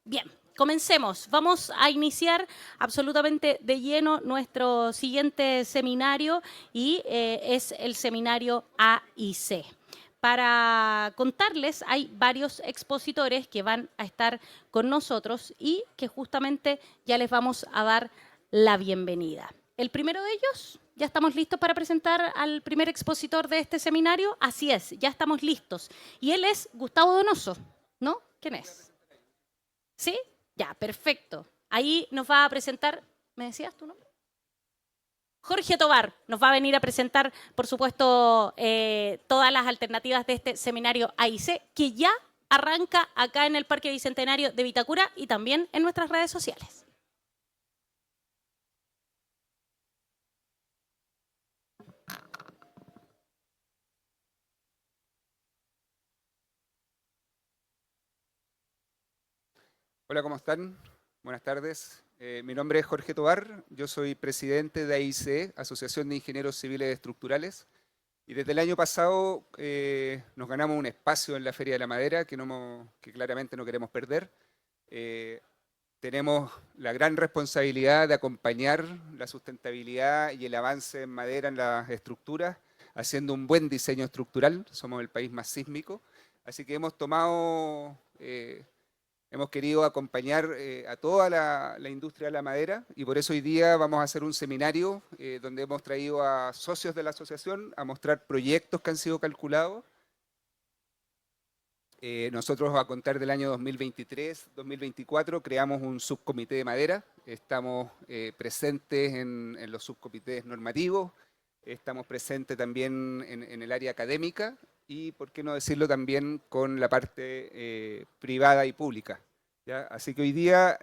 Bien, comencemos. Vamos a iniciar absolutamente de lleno nuestro siguiente seminario y es el seminario A y C. Para contarles, hay varios expositores que van a estar con nosotros y que justamente ya les vamos a dar la bienvenida. El primero de ellos, ¿ya estamos listos para presentar al primer expositor de este seminario? Así es, ya estamos listos. Y él es Gustavo Donoso, ¿no? ¿Quién es? ¿Sí? Ya, perfecto. Ahí nos va a presentar, ¿me decías tu nombre? Jorge Tobar nos va a venir a presentar, por supuesto, todas las alternativas de este seminario AIC, que ya arranca acá en el Parque Bicentenario de Vitacura y también en nuestras redes sociales. Hola, ¿cómo están? Buenas tardes. Mi nombre es Jorge Tobar, yo soy presidente de AIC, Asociación de Ingenieros Civiles Estructurales, y desde el año pasado nos ganamos un espacio en la Feria de la Madera que claramente no queremos perder. Tenemos la gran responsabilidad de acompañar la sustentabilidad y el avance en madera en las estructuras, haciendo un buen diseño estructural. Somos el país más sísmico, así que hemos querido acompañar a toda la industria de la madera y por eso hoy día vamos a hacer un seminario donde hemos traído a socios de la asociación a mostrar proyectos que han sido calculados. Nosotros a contar del año 2023-2024 creamos un subcomité de madera, estamos presentes en los subcomités normativos, estamos presentes también en el área académica y, por qué no decirlo, también con la parte privada y pública, ¿ya? Así que hoy día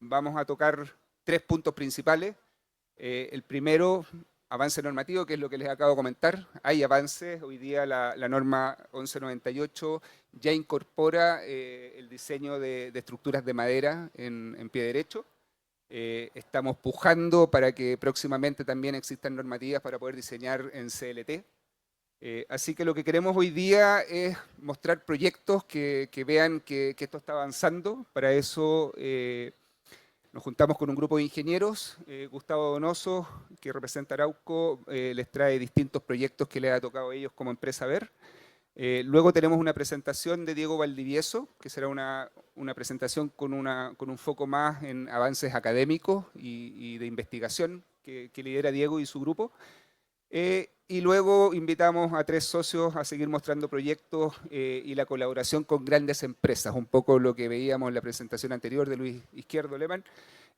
vamos a tocar 3 puntos principales. El primero, avance normativo, que es lo que les acabo de comentar. Hay avances, hoy día la norma 1198 ya incorpora el diseño de estructuras de madera en pie derecho. Estamos pujando para que próximamente también existan normativas para poder diseñar en CLT. Así que lo que queremos hoy día es mostrar proyectos que vean que esto está avanzando. Para eso nos juntamos con un grupo de ingenieros. Gustavo Donoso, que representa Arauco, les trae distintos proyectos que les ha tocado a ellos como empresa ver. Luego tenemos una presentación de Diego Valdivieso, que será una presentación con un foco más en avances académicos y de investigación que lidera Diego y su grupo. Y luego invitamos a 3 socios a seguir mostrando proyectos y la colaboración con grandes empresas, un poco lo que veíamos en la presentación anterior de Luis Izquierdo Lehmann,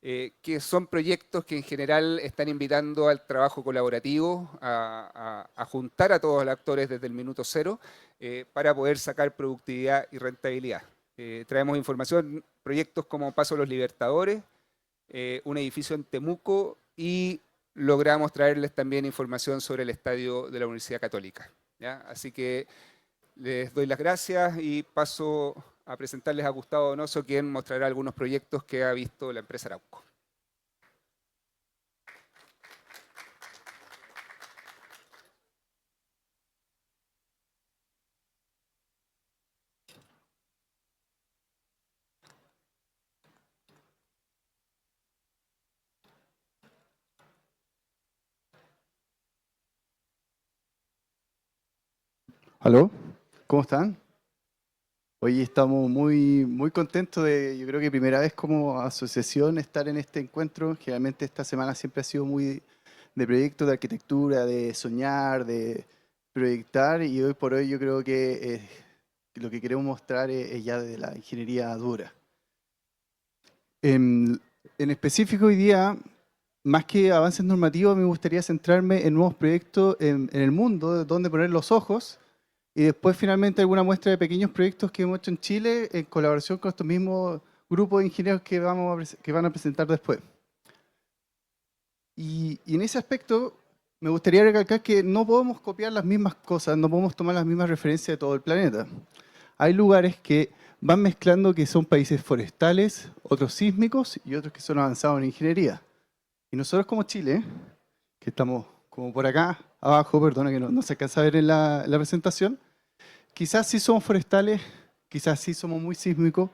que son proyectos que en general están invitando al trabajo colaborativo, a juntar a todos los actores desde el minuto cero para poder sacar productividad y rentabilidad. Traemos información, proyectos como Paso a los Libertadores, un edificio en Temuco y logramos traerles también información sobre el estadio de la Universidad Católica, ¿ya? Así que les doy las gracias y paso a presentarles a Gustavo Donoso, quien mostrará algunos proyectos que ha visto la empresa Arauco. ¿Aló? ¿Cómo están? Hoy estamos muy contentos yo creo que primera vez como asociación estar en este encuentro. Generalmente esta semana siempre ha sido muy de proyectos de arquitectura, de soñar, de proyectar y hoy por hoy yo creo que lo que queremos mostrar es ya de la ingeniería dura. En específico hoy día, más que avances normativos, me gustaría centrarme en nuevos proyectos en el mundo, donde poner los ojos. Y después finalmente alguna muestra de pequeños proyectos que hemos hecho en Chile en colaboración con estos mismos grupos de ingenieros que van a presentar después. Y en ese aspecto me gustaría recalcar que no podemos copiar las mismas cosas, no podemos tomar las mismas referencias de todo el planeta. Hay lugares que van mezclando que son países forestales, otros sísmicos y otros que son avanzados en ingeniería. Y nosotros como Chile, que estamos como por acá abajo, perdona que no se alcanza a ver en la presentación, quizás sí somos forestales, quizás sí somos muy sísmicos,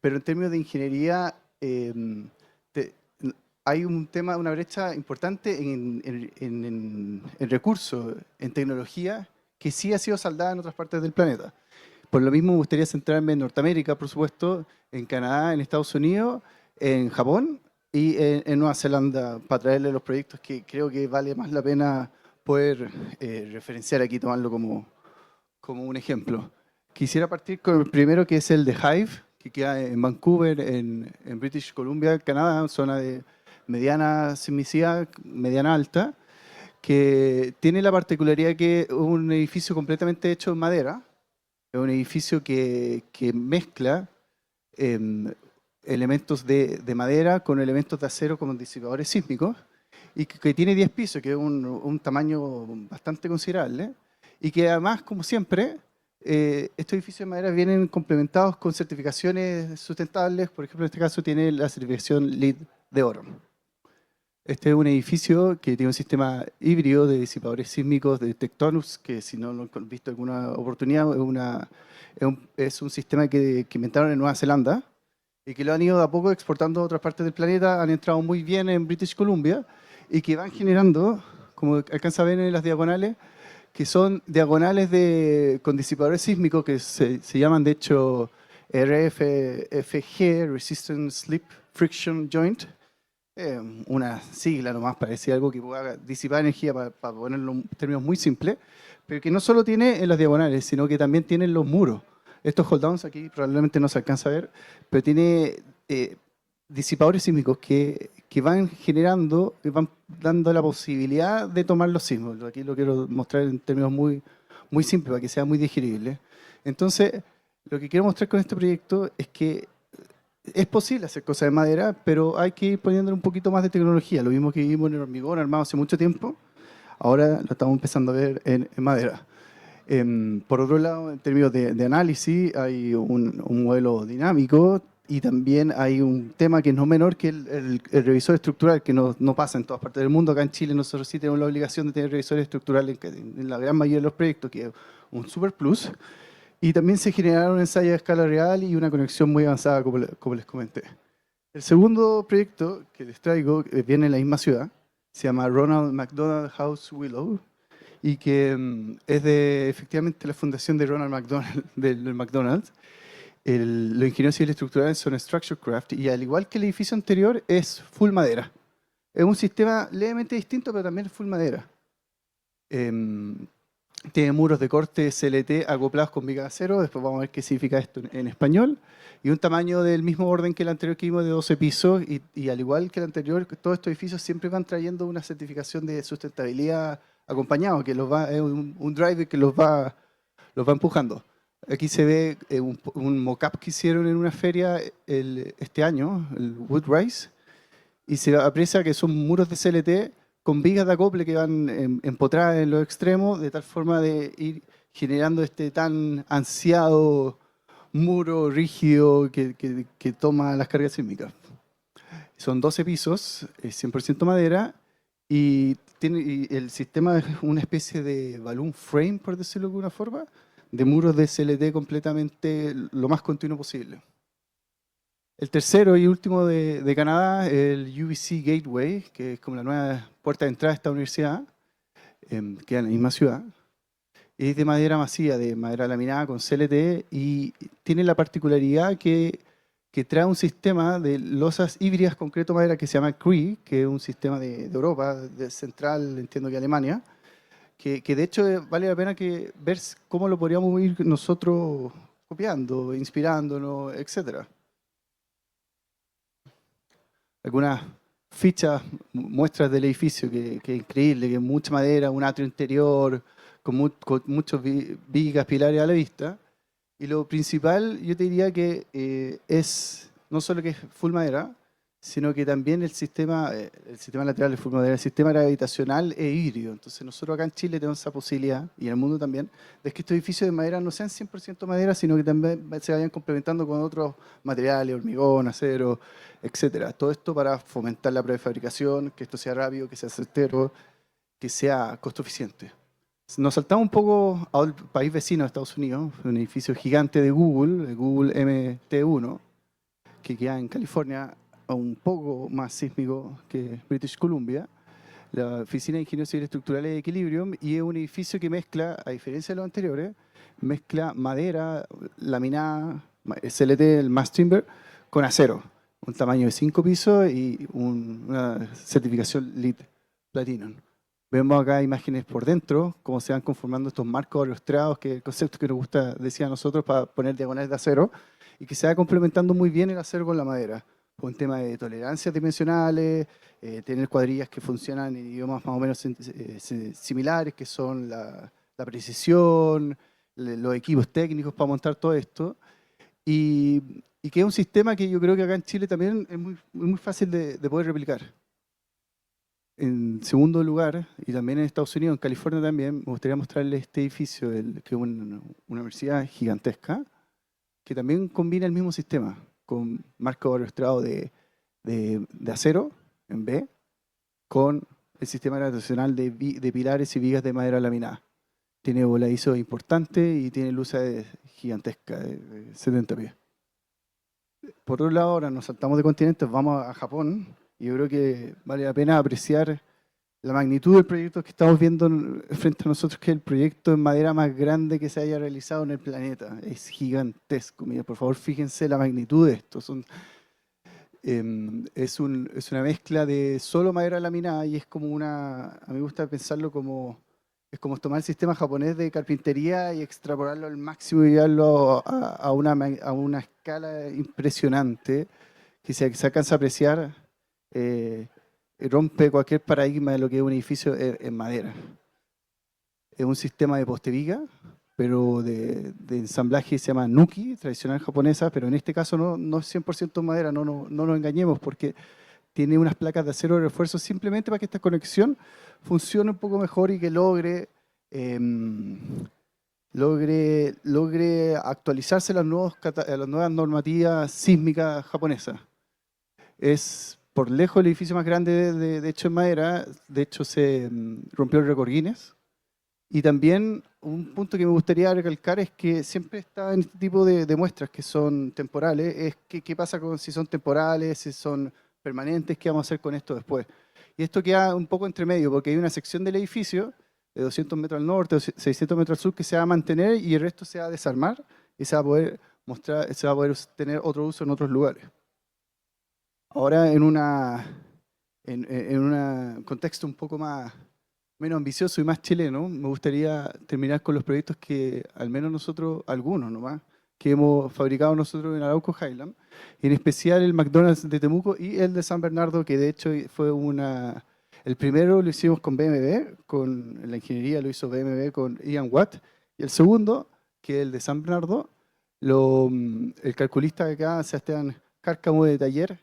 pero en términos de ingeniería te- hay un tema, una brecha importante en recursos, en tecnología, que sí ha sido saldada en otras partes del planeta. Por lo mismo me gustaría centrarme en Norteamérica, por supuesto, en Canadá, en Estados Unidos, en Japón y en Nueva Zelanda, para traerle los proyectos que creo que vale más la pena poder referenciar aquí, tomarlo como un ejemplo. Quisiera partir con el primero, que es el de Hive, que queda en Vancouver, en British Columbia, Canadá, zona de mediana sismicidad, mediana alta, que tiene la particularidad que es un edificio completamente hecho en madera. Es un edificio que mezcla em, elementos de madera con elementos de acero como disipadores sísmicos y que tiene 10 pisos, que es un tamaño bastante considerable, y que además, como siempre, estos edificios de madera vienen complementados con certificaciones sustentables. Por ejemplo, en este caso tiene la certificación LEED de oro. Este es un edificio que tiene un sistema híbrido de disipadores sísmicos de Tectonus, que si no lo han visto alguna oportunidad, es un sistema que inventaron en Nueva Zelanda y que lo han ido de a poco exportando a otras partes del planeta. Han entrado muy bien en British Columbia y que van generando, como alcanza a ver en las diagonales, que son diagonales con disipadores sísmicos que se llaman de hecho RFFG, Resistant Slip Friction Joint. Una sigla nomás, parecía algo que pueda disipar energía, para ponerlo en términos muy simples, pero que no solo tiene en las diagonales, sino que también tiene en los muros. Estos hold-downs aquí probablemente no se alcanza a ver, pero tiene disipadores sísmicos que van generando, que van dando la posibilidad de tomar los sismos. Aquí lo quiero mostrar en términos muy, muy simples, para que sea muy digerible. Entonces, lo que quiero mostrar con este proyecto es que es posible hacer cosas de madera, pero hay que ir poniéndole un poquito más de tecnología. Lo mismo que vimos en el hormigón armado hace mucho tiempo, ahora lo estamos empezando a ver en madera. Por otro lado, en términos de análisis, hay un modelo dinámico y también hay un tema que no menor, que el revisor estructural, que no pasa en todas partes del mundo. Acá en Chile nosotros sí tenemos la obligación de tener revisores estructurales en la gran mayoría de los proyectos, que es un super plus. Y también se generaron ensayos a escala real y una conexión muy avanzada, como les comenté. El segundo proyecto que les traigo viene en la misma ciudad, se llama Ronald McDonald House Willow, y que es efectivamente la fundación de Ronald McDonald, del McDonald's. Los ingenieros civiles estructurales son Structurecraft, y al igual que el edificio anterior, es full madera. Es un sistema levemente distinto, pero también es full madera. Tiene muros de corte CLT acoplados con viga de acero. Después vamos a ver qué significa esto en español. Y un tamaño del mismo orden que el anterior que vimos, de 12 pisos. Y al igual que el anterior, todos estos edificios siempre van trayendo una certificación de sustentabilidad acompañado, que es un driver que los va empujando. Aquí se ve un mock-up que hicieron en una feria este año, el Woodrise, y se aprecia que son muros de CLT con vigas de acople que van empotradas en los extremos, de tal forma de ir generando este tan ansiado muro rígido que toma las cargas sísmicas. Son 12 pisos, es 100% madera, y el sistema es una especie de balloon frame, por decirlo de alguna forma, de muros de CLT completamente lo más continuo posible. El tercero y último de Canadá, el UBC Gateway, que es como la nueva puerta de entrada de esta universidad, queda en la misma ciudad. Es de madera masiva, de madera laminada con CLT, y tiene la particularidad que trae un sistema de losas híbridas concreto-madera que se llama CREE, que es un sistema de Europa, de central, entiendo que Alemania, que de hecho vale la pena ver cómo lo podríamos ir nosotros copiando, inspirándonos, etcétera. Algunas fichas, muestras del edificio, que es increíble, que es mucha madera, un atrio interior, con muchos vigas, pilares a la vista. Y lo principal, yo te diría que es no solo que es full madera, sino que también el sistema lateral es full madera, el sistema gravitacional es híbrido. Entonces nosotros acá en Chile tenemos esa posibilidad, y en el mundo también, de que estos edificios de madera no sean 100% madera, sino que también se vayan complementando con otros materiales, hormigón, acero, etcétera. Todo esto para fomentar la prefabricación, que esto sea rápido, que sea certero, que sea costo eficiente. Nos saltamos un poco al país vecino de Estados Unidos, un edificio gigante de Google, el Google MT1, que queda en California, un poco más sísmico que British Columbia, la Oficina de Ingenieros Civiles Estructurales de Equilibrium, y es un edificio que mezcla, a diferencia de los anteriores, mezcla madera, laminada, CLT, el mass timber, con acero, un tamaño de 5 pisos y una certificación LEED Platinum. Vemos acá imágenes por dentro, cómo se van conformando estos marcos ilustrados, que es el concepto que nos gusta, decía a nosotros, para poner diagonales de acero, y que se va complementando muy bien el acero con la madera. Por un tema de tolerancias dimensionales, tener cuadrillas que funcionan en idiomas más o menos similares, que son la precisión, los equipos técnicos para montar todo esto. Y que es un sistema que yo creo que acá en Chile también es muy fácil de poder replicar. En segundo lugar, y también en Estados Unidos, en California también, me gustaría mostrarles este edificio, que es una universidad gigantesca, que también combina el mismo sistema, con marco ilustrado de acero, en B, con el sistema gravitacional de pilares y vigas de madera laminada. Tiene voladizo importante y tiene luces gigantesca, de 70 pies. Por otro lado, ahora nos saltamos de continentes, vamos a Japón, y yo creo que vale la pena apreciar la magnitud del proyecto que estamos viendo frente a nosotros, que es el proyecto en madera más grande que se haya realizado en el planeta. Es gigantesco. Mira, por favor, fíjense la magnitud de esto. Es una mezcla de solo madera laminada y es como a mí me gusta pensarlo como, es como tomar el sistema japonés de carpintería y extrapolarlo al máximo y llevarlo a una escala impresionante que se alcanza a apreciar. Rompe cualquier paradigma de lo que es un edificio en madera. Es un sistema de poste viga, pero de ensamblaje se llama Nuki, tradicional japonesa, pero en este caso no es 100% madera, no nos engañemos, porque tiene unas placas de acero de refuerzo simplemente para que esta conexión funcione un poco mejor y que logre actualizarse a las nuevas normativas sísmicas japonesas. Es por lejos el edificio más grande de hecho en madera. De hecho se rompió el récord Guinness. Y también un punto que me gustaría recalcar es que siempre está en este tipo de muestras que son temporales, es qué pasa si son temporales, si son permanentes, qué vamos a hacer con esto después. Y esto queda un poco entre medio, porque hay una sección del edificio de 200 metros al norte, 600 metros al sur, que se va a mantener y el resto se va a desarmar y se va a poder mostrar, se va a poder tener otro uso en otros lugares. Ahora en un contexto un poco menos ambicioso y más chileno, me gustaría terminar con los proyectos que al menos nosotros, algunos nomás, que hemos fabricado nosotros en Arauco Highland, en especial el McDonald's de Temuco y el de San Bernardo, que de hecho fue el primero lo hicimos con BMW, con la ingeniería lo hizo BMW con Ian Watt, y el segundo, que es el de San Bernardo, el calculista de acá, Sebastián Cárcamo de Taller,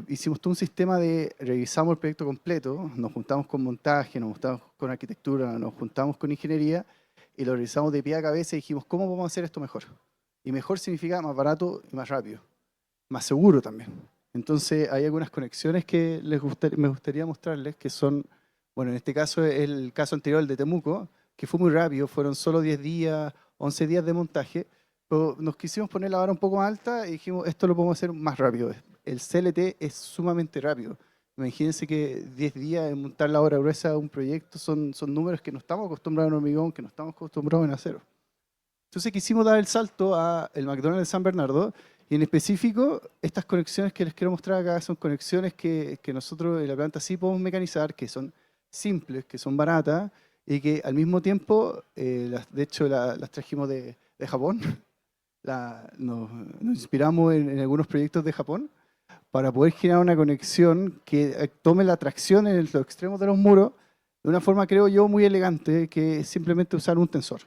hicimos todo un sistema revisamos el proyecto completo, nos juntamos con montaje, nos juntamos con arquitectura, nos juntamos con ingeniería y lo revisamos de pie a cabeza y dijimos, ¿cómo vamos a hacer esto mejor? Y mejor significa más barato y más rápido, más seguro también. Entonces hay algunas conexiones que me gustaría mostrarles que son, bueno, en este caso es el caso anterior, el de Temuco, que fue muy rápido, fueron solo 10 días, 11 días de montaje, pero nos quisimos poner la vara un poco más alta y dijimos, esto lo podemos hacer más rápido. El CLT es sumamente rápido. Imagínense que 10 días en montar la obra gruesa de un proyecto son números que no estamos acostumbrados en hormigón, que no estamos acostumbrados en acero. Entonces quisimos dar el salto al McDonald's de San Bernardo y en específico estas conexiones que les quiero mostrar acá son conexiones que nosotros en la planta sí podemos mecanizar, que son simples, que son baratas y que al mismo tiempo, de hecho las trajimos de Japón, nos inspiramos en algunos proyectos de Japón para poder generar una conexión que tome la tracción en los extremos de los muros de una forma, creo yo, muy elegante, que es simplemente usar un tensor.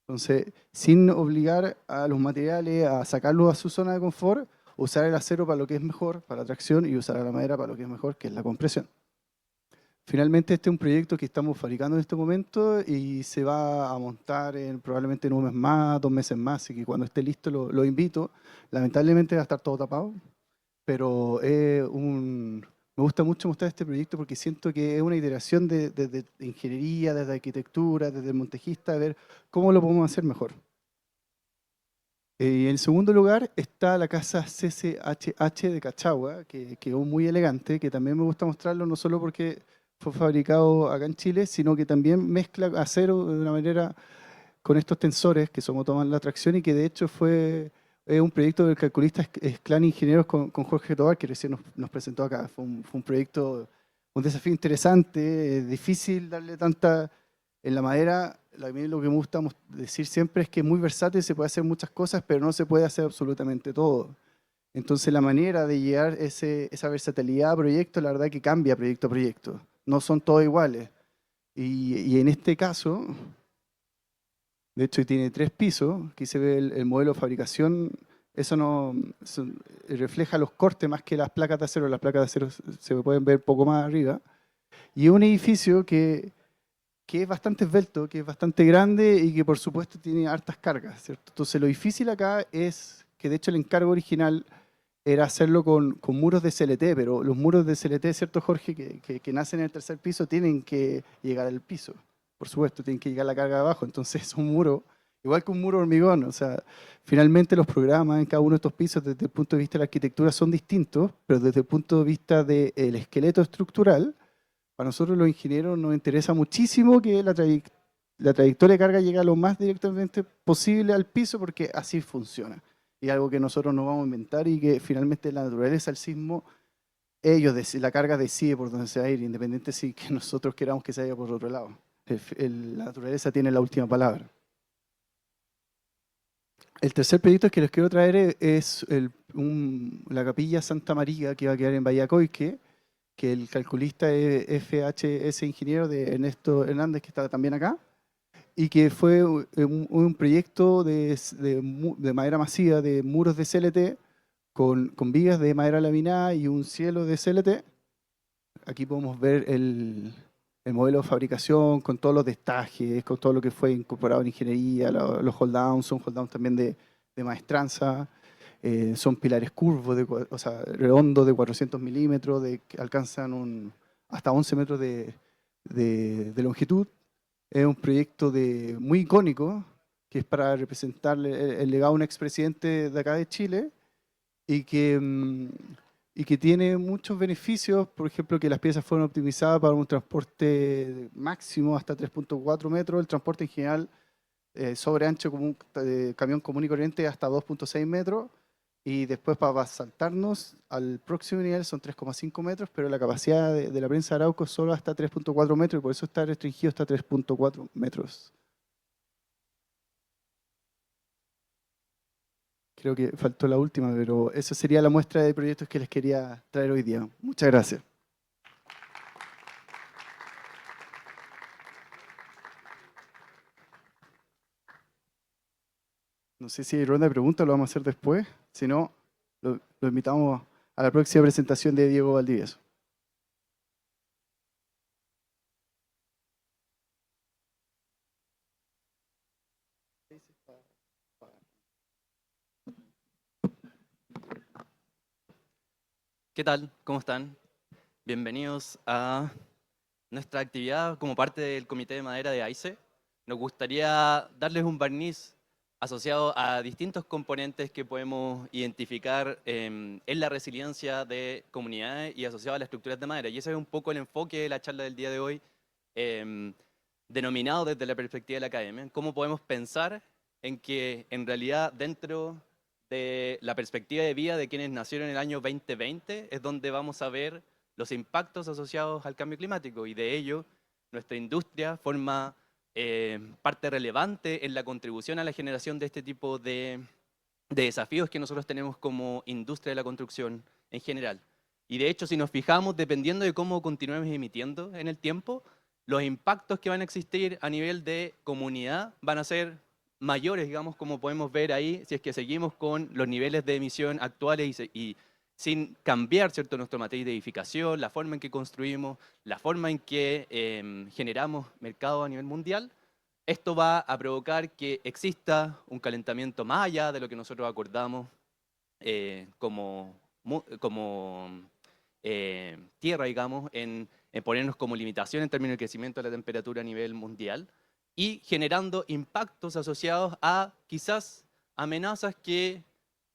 Entonces, sin obligar a los materiales a sacarlos a su zona de confort, usar el acero para lo que es mejor, para la tracción, y usar la madera para lo que es mejor, que es la compresión. Finalmente, este es un proyecto que estamos fabricando en este momento y se va a montar probablemente en un mes más, 2 meses más, así que cuando esté listo lo invito. Lamentablemente va a estar todo tapado, pero me gusta mucho mostrar este proyecto porque siento que es una iteración desde ingeniería, desde arquitectura, desde el montejista, a ver cómo lo podemos hacer mejor. Y en segundo lugar está la casa CCHH de Cachagua, que quedó muy elegante, que también me gusta mostrarlo, no solo porque fue fabricado acá en Chile, sino que también mezcla acero de una manera con estos tensores que somos toman la tracción y que de hecho es un proyecto del calculista Clan Ingenieros con Jorge Tobar, que recién nos presentó acá. Fue un proyecto, un desafío interesante, difícil darle tanta... En la madera, a mí lo que me gusta decir siempre es que es muy versátil, se puede hacer muchas cosas, pero no se puede hacer absolutamente todo. Entonces la manera de llegar esa versatilidad a proyectos, la verdad que cambia proyecto a proyecto. No son todos iguales. Y en este caso, de hecho tiene 3 pisos, aquí se ve el modelo de fabricación, eso no refleja los cortes más que las placas de acero. Las placas de acero se pueden ver poco más arriba. Y es un edificio que es bastante esbelto, que es bastante grande y que por supuesto tiene hartas cargas, ¿cierto? Entonces lo difícil acá es que de hecho el encargo original era hacerlo con muros de CLT, pero los muros de CLT, ¿cierto, Jorge? Que nacen en el tercer piso tienen que llegar al piso, por supuesto, tienen que llegar la carga abajo, entonces es un muro, igual que un muro de hormigón, o sea, finalmente los programas en cada uno de estos pisos desde el punto de vista de la arquitectura son distintos, pero desde el punto de vista del esqueleto estructural, para nosotros los ingenieros nos interesa muchísimo que la trayectoria de carga llegue lo más directamente posible al piso porque así funciona. Y algo que nosotros nos vamos a inventar y que finalmente la naturaleza del sismo, la carga decide por dónde se va a ir, independiente si que nosotros queramos que se vaya por otro lado. La naturaleza tiene la última palabra. El tercer proyecto que les quiero traer es la capilla Santa María que va a quedar en Vallacoique, que el calculista es FHS ingeniero de Ernesto Hernández, que está también acá, y que fue un proyecto de madera masiva, de muros de CLT, con vigas de madera laminada y un cielo de CLT. Aquí podemos ver el modelo de fabricación con todos los destajes, con todo lo que fue incorporado en ingeniería, los hold downs, son hold downs también de maestranza. Son pilares curvos, o sea, redondos de 400 milímetros, que alcanzan hasta 11 metros de longitud. Es un proyecto muy icónico, que es para representar el legado de un expresidente de acá de Chile y que tiene muchos beneficios, por ejemplo, que las piezas fueron optimizadas para un transporte máximo hasta 3.4 metros, el transporte en general sobre ancho como un camión común y corriente hasta 2.6 metros, y después para saltarnos al próximo nivel son 3,5 metros, pero la capacidad de la prensa de Arauco es solo hasta 3.4 metros y por eso está restringido hasta 3.4 metros. Creo que faltó la última, pero esa sería la muestra de proyectos que les quería traer hoy día. Muchas gracias. No sé si hay ronda de preguntas, lo vamos a hacer después. Si no, lo invitamos a la próxima presentación de Diego Valdivieso. ¿Qué tal? ¿Cómo están? Bienvenidos a nuestra actividad como parte del Comité de Madera de AICE. Nos gustaría darles un barniz asociado a distintos componentes que podemos identificar en la resiliencia de comunidades y asociado a las estructuras de madera. Y ese es un poco el enfoque de la charla del día de hoy, denominado desde la perspectiva de la academia. Cómo podemos pensar en que en realidad dentro de la perspectiva de vida de quienes nacieron en el año 2020 es donde vamos a ver los impactos asociados al cambio climático, y de ello nuestra industria forma parte relevante en la contribución a la generación de este tipo de desafíos que nosotros tenemos como industria de la construcción en general. Y de hecho, si nos fijamos, dependiendo de cómo continuemos emitiendo en el tiempo, los impactos que van a existir a nivel de comunidad van a ser mayores, digamos, como podemos ver ahí, si es que seguimos con los niveles de emisión actuales y sin cambiar, ¿cierto?, nuestra matriz de edificación, la forma en que construimos, la forma en que generamos mercado a nivel mundial. Esto va a provocar que exista un calentamiento más allá de lo que nosotros acordamos como tierra, digamos, en ponernos como limitación en términos de crecimiento de la temperatura a nivel mundial, y generando impactos asociados a quizás amenazas que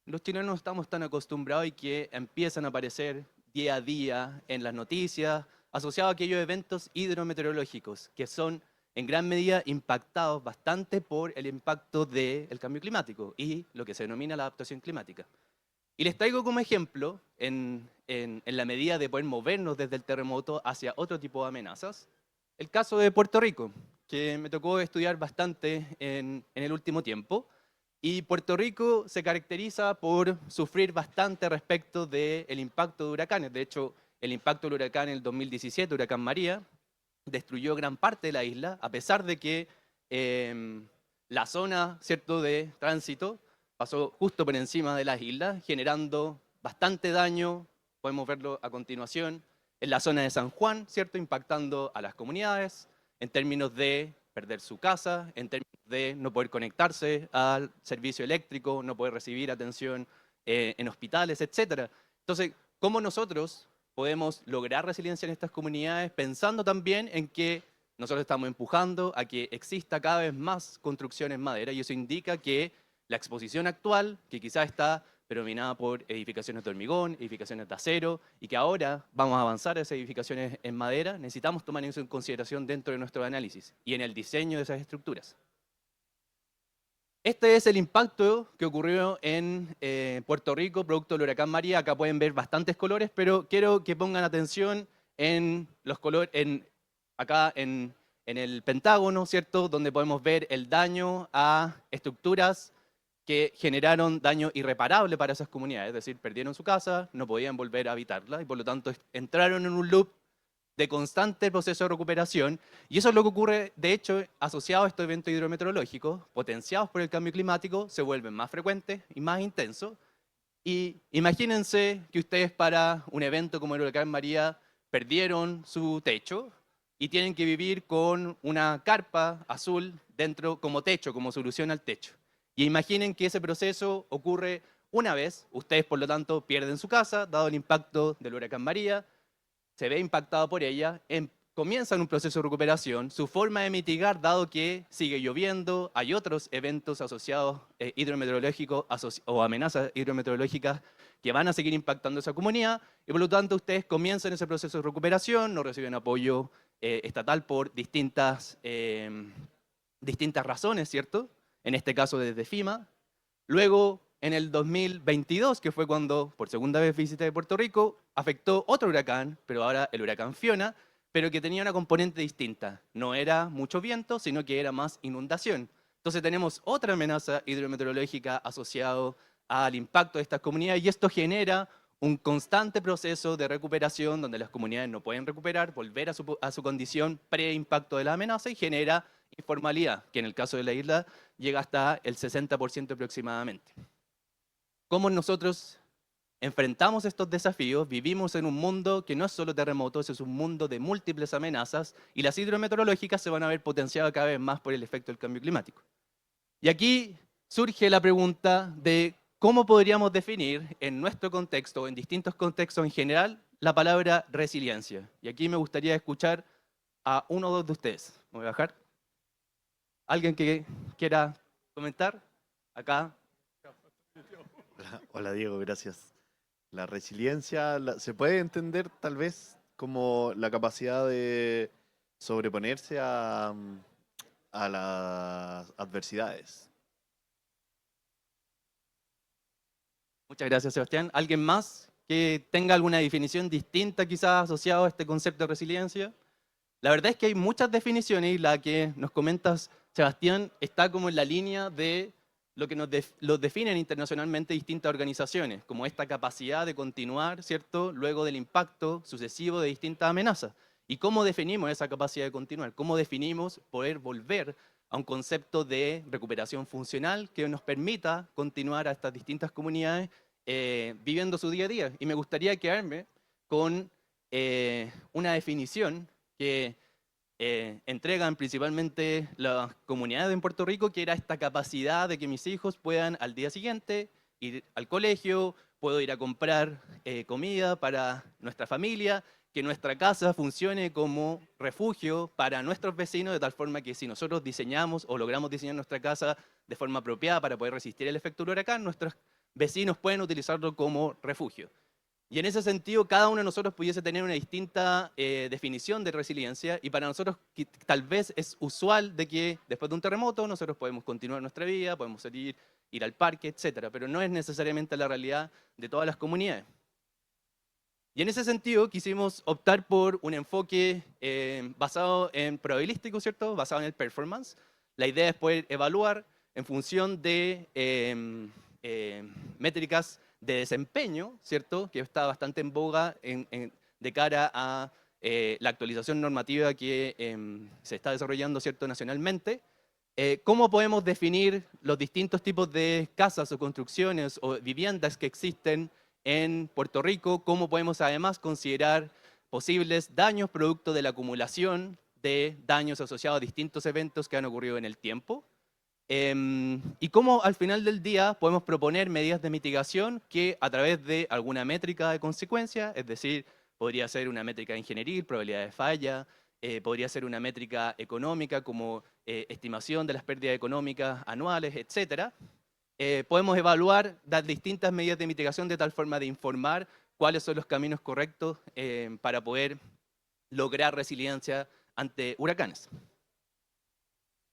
los chilenos no estamos tan acostumbrados y que empiezan a aparecer día a día en las noticias, asociados a aquellos eventos hidrometeorológicos que son en gran medida impactados bastante por el impacto del cambio climático y lo que se denomina la adaptación climática. Y les traigo como ejemplo, en la medida de poder movernos desde el terremoto hacia otro tipo de amenazas, el caso de Puerto Rico, que me tocó estudiar bastante en el último tiempo. Y Puerto Rico se caracteriza por sufrir bastante respecto del impacto de huracanes. De hecho, el impacto del huracán en el 2017, huracán María, destruyó gran parte de la isla, a pesar de que la zona, ¿cierto?, de tránsito pasó justo por encima de las islas, generando bastante daño, podemos verlo a continuación, en la zona de San Juan, ¿cierto?, impactando a las comunidades, en términos de perder su casa, en términos de no poder conectarse al servicio eléctrico, no poder recibir atención en hospitales, etc. Entonces, ¿cómo nosotros podemos lograr resiliencia en estas comunidades pensando también en que nosotros estamos empujando a que exista cada vez más construcción en madera y eso indica que la exposición actual, que quizás está predominada por edificaciones de hormigón, edificaciones de acero, y que ahora vamos a avanzar a esas edificaciones en madera, necesitamos tomar eso en consideración dentro de nuestro análisis y en el diseño de esas estructuras. Este es el impacto que ocurrió en Puerto Rico, producto del huracán María. Acá pueden ver bastantes colores, pero quiero que pongan atención en los colores, acá en el Pentágono, ¿cierto?, donde podemos ver el daño a estructuras que generaron daño irreparable para esas comunidades, es decir, perdieron su casa, no podían volver a habitarla y por lo tanto entraron en un loop de constante proceso de recuperación y eso es lo que ocurre, de hecho, asociado a estos eventos hidrometeorológicos, potenciados por el cambio climático, se vuelven más frecuentes y más intensos. Y imagínense que ustedes para un evento como el huracán María perdieron su techo y tienen que vivir con una carpa azul dentro como techo, como solución al techo. Y imaginen que ese proceso ocurre una vez, ustedes por lo tanto pierden su casa, dado el impacto del huracán María, se ve impactado por ella, comienzan un proceso de recuperación, su forma de mitigar, dado que sigue lloviendo, hay otros eventos asociados hidrometeorológicos o amenazas hidrometeorológicas que van a seguir impactando esa comunidad, y por lo tanto ustedes comienzan ese proceso de recuperación, no reciben apoyo estatal por distintas razones, ¿cierto? En este caso desde FEMA. Luego, en el 2022, que fue cuando por segunda vez visité Puerto Rico, afectó otro huracán, pero ahora el huracán Fiona, pero que tenía una componente distinta. No era mucho viento, sino que era más inundación. Entonces tenemos otra amenaza hidrometeorológica asociada al impacto de estas comunidades y esto genera un constante proceso de recuperación donde las comunidades no pueden recuperar, volver a su condición pre-impacto de la amenaza y genera informalidad, que en el caso de la isla llega hasta el 60% aproximadamente. ¿Cómo nosotros enfrentamos estos desafíos? Vivimos en un mundo que no es solo terremotos, es un mundo de múltiples amenazas y las hidrometeorológicas se van a ver potenciadas cada vez más por el efecto del cambio climático. Y aquí surge la pregunta de cómo podríamos definir en nuestro contexto o en distintos contextos en general la palabra resiliencia. Y aquí me gustaría escuchar a uno o dos de ustedes. Me voy a bajar. ¿Alguien que quiera comentar? Acá. Hola Diego, gracias. La resiliencia se puede entender tal vez como la capacidad de sobreponerse a las adversidades. Muchas gracias, Sebastián. ¿Alguien más que tenga alguna definición distinta quizás asociada a este concepto de resiliencia? La verdad es que hay muchas definiciones y la que nos comentas, Sebastián, está como en la línea de lo que los definen internacionalmente distintas organizaciones, como esta capacidad de continuar, ¿cierto?, luego del impacto sucesivo de distintas amenazas. ¿Y cómo definimos esa capacidad de continuar? ¿Cómo definimos poder volver a un concepto de recuperación funcional que nos permita continuar a estas distintas comunidades viviendo su día a día? Y me gustaría quedarme con una definición que entregan principalmente las comunidades en Puerto Rico, que era esta capacidad de que mis hijos puedan al día siguiente ir al colegio, puedo ir a comprar comida para nuestra familia, que nuestra casa funcione como refugio para nuestros vecinos, de tal forma que si nosotros diseñamos o logramos diseñar nuestra casa de forma apropiada para poder resistir el efecto del huracán, nuestros vecinos pueden utilizarlo como refugio. Y en ese sentido, cada uno de nosotros pudiese tener una distinta definición de resiliencia, y para nosotros tal vez es usual de que después de un terremoto nosotros podemos continuar nuestra vida, podemos salir, ir al parque, etcétera, pero no es necesariamente la realidad de todas las comunidades. Y en ese sentido quisimos optar por un enfoque basado en probabilístico, ¿cierto? Basado en el performance. La idea es poder evaluar en función de métricas de desempeño, ¿cierto? Que está bastante en boga de cara a la actualización normativa que se está desarrollando, ¿cierto? Nacionalmente. ¿Cómo podemos definir los distintos tipos de casas o construcciones o viviendas que existen en Puerto Rico? ¿Cómo podemos además considerar posibles daños producto de la acumulación de daños asociados a distintos eventos que han ocurrido en el tiempo? Y cómo al final del día podemos proponer medidas de mitigación que a través de alguna métrica de consecuencia, es decir, podría ser una métrica ingenieril, probabilidad de falla, podría ser una métrica económica como estimación de las pérdidas económicas anuales, etcétera. Podemos evaluar las distintas medidas de mitigación de tal forma de informar cuáles son los caminos correctos para poder lograr resiliencia ante huracanes.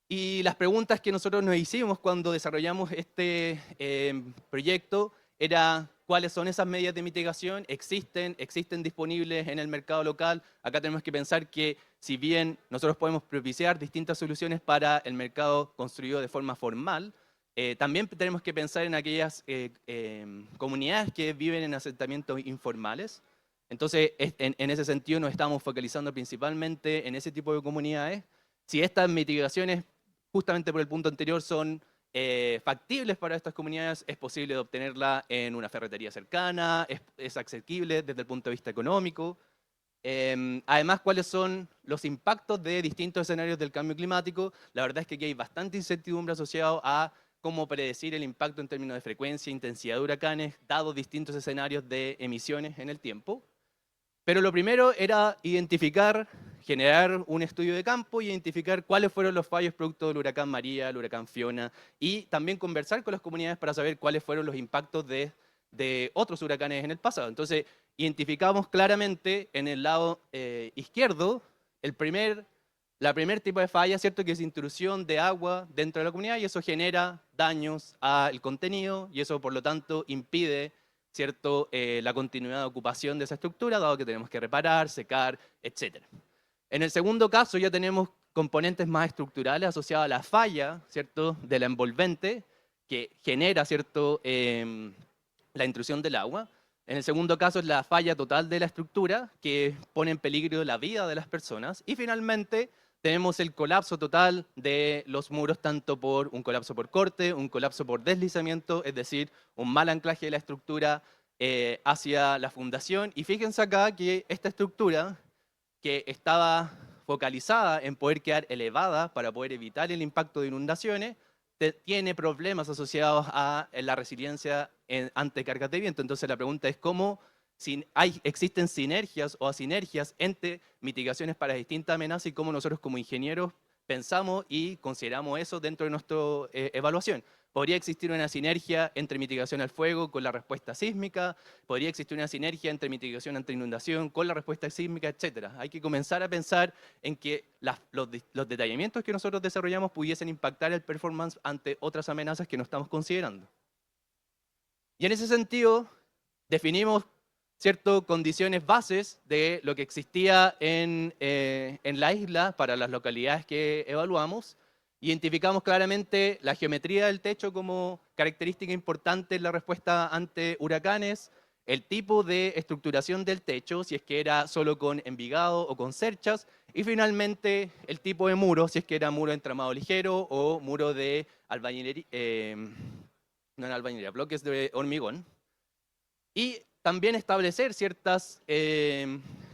Y las preguntas que nosotros nos hicimos cuando desarrollamos este proyecto era cuáles son esas medidas de mitigación, existen disponibles en el mercado local. Acá tenemos que pensar que si bien nosotros podemos propiciar distintas soluciones para el mercado construido de forma formal, también tenemos que pensar en aquellas comunidades que viven en asentamientos informales. Entonces, en ese sentido nos estamos focalizando principalmente en ese tipo de comunidades. Si estas mitigaciones, justamente por el punto anterior, son factibles para estas comunidades, es posible obtenerla en una ferretería cercana, es asequible desde el punto de vista económico. Además, ¿cuáles son los impactos de distintos escenarios del cambio climático? La verdad es que aquí hay bastante incertidumbre asociado a cómo predecir el impacto en términos de frecuencia e intensidad de huracanes, dados distintos escenarios de emisiones en el tiempo. Pero lo primero era identificar, generar un estudio de campo y identificar cuáles fueron los fallos producto del huracán María, el huracán Fiona, y también conversar con las comunidades para saber cuáles fueron los impactos de otros huracanes en el pasado. Entonces, identificamos claramente en el lado izquierdo la primer tipo de falla, ¿cierto? Que es intrusión de agua dentro de la comunidad, y eso genera daños al contenido y eso, por lo tanto, impide, ¿cierto? La continuidad de ocupación de esa estructura, dado que tenemos que reparar, secar, etc. En el segundo caso ya tenemos componentes más estructurales asociados a la falla, ¿cierto? De la envolvente, que genera, ¿cierto? La intrusión del agua. En el segundo caso es la falla total de la estructura, que pone en peligro la vida de las personas. Y finalmente tenemos el colapso total de los muros, tanto por un colapso por corte, un colapso por deslizamiento, es decir, un mal anclaje de la estructura hacia la fundación. Y fíjense acá que esta estructura, que estaba focalizada en poder quedar elevada para poder evitar el impacto de inundaciones, tiene problemas asociados a la resiliencia ante cargas de viento. Entonces la pregunta es cómo existen sinergias o asinergias entre mitigaciones para distintas amenazas y cómo nosotros como ingenieros pensamos y consideramos eso dentro de nuestra evaluación. Podría existir una sinergia entre mitigación al fuego con la respuesta sísmica, podría existir una sinergia entre mitigación ante inundación con la respuesta sísmica, etc. Hay que comenzar a pensar en que los detallamientos que nosotros desarrollamos pudiesen impactar el performance ante otras amenazas que no estamos considerando. Y en ese sentido, definimos, ¿cierto?, condiciones bases de lo que existía en la isla para las localidades que evaluamos. Identificamos claramente la geometría del techo como característica importante en la respuesta ante huracanes, el tipo de estructuración del techo, si es que era solo con envigado o con cerchas, y finalmente el tipo de muro, si es que era muro de entramado ligero o muro de albañilería, no en albañilería, bloques de hormigón. Y también establecer ciertas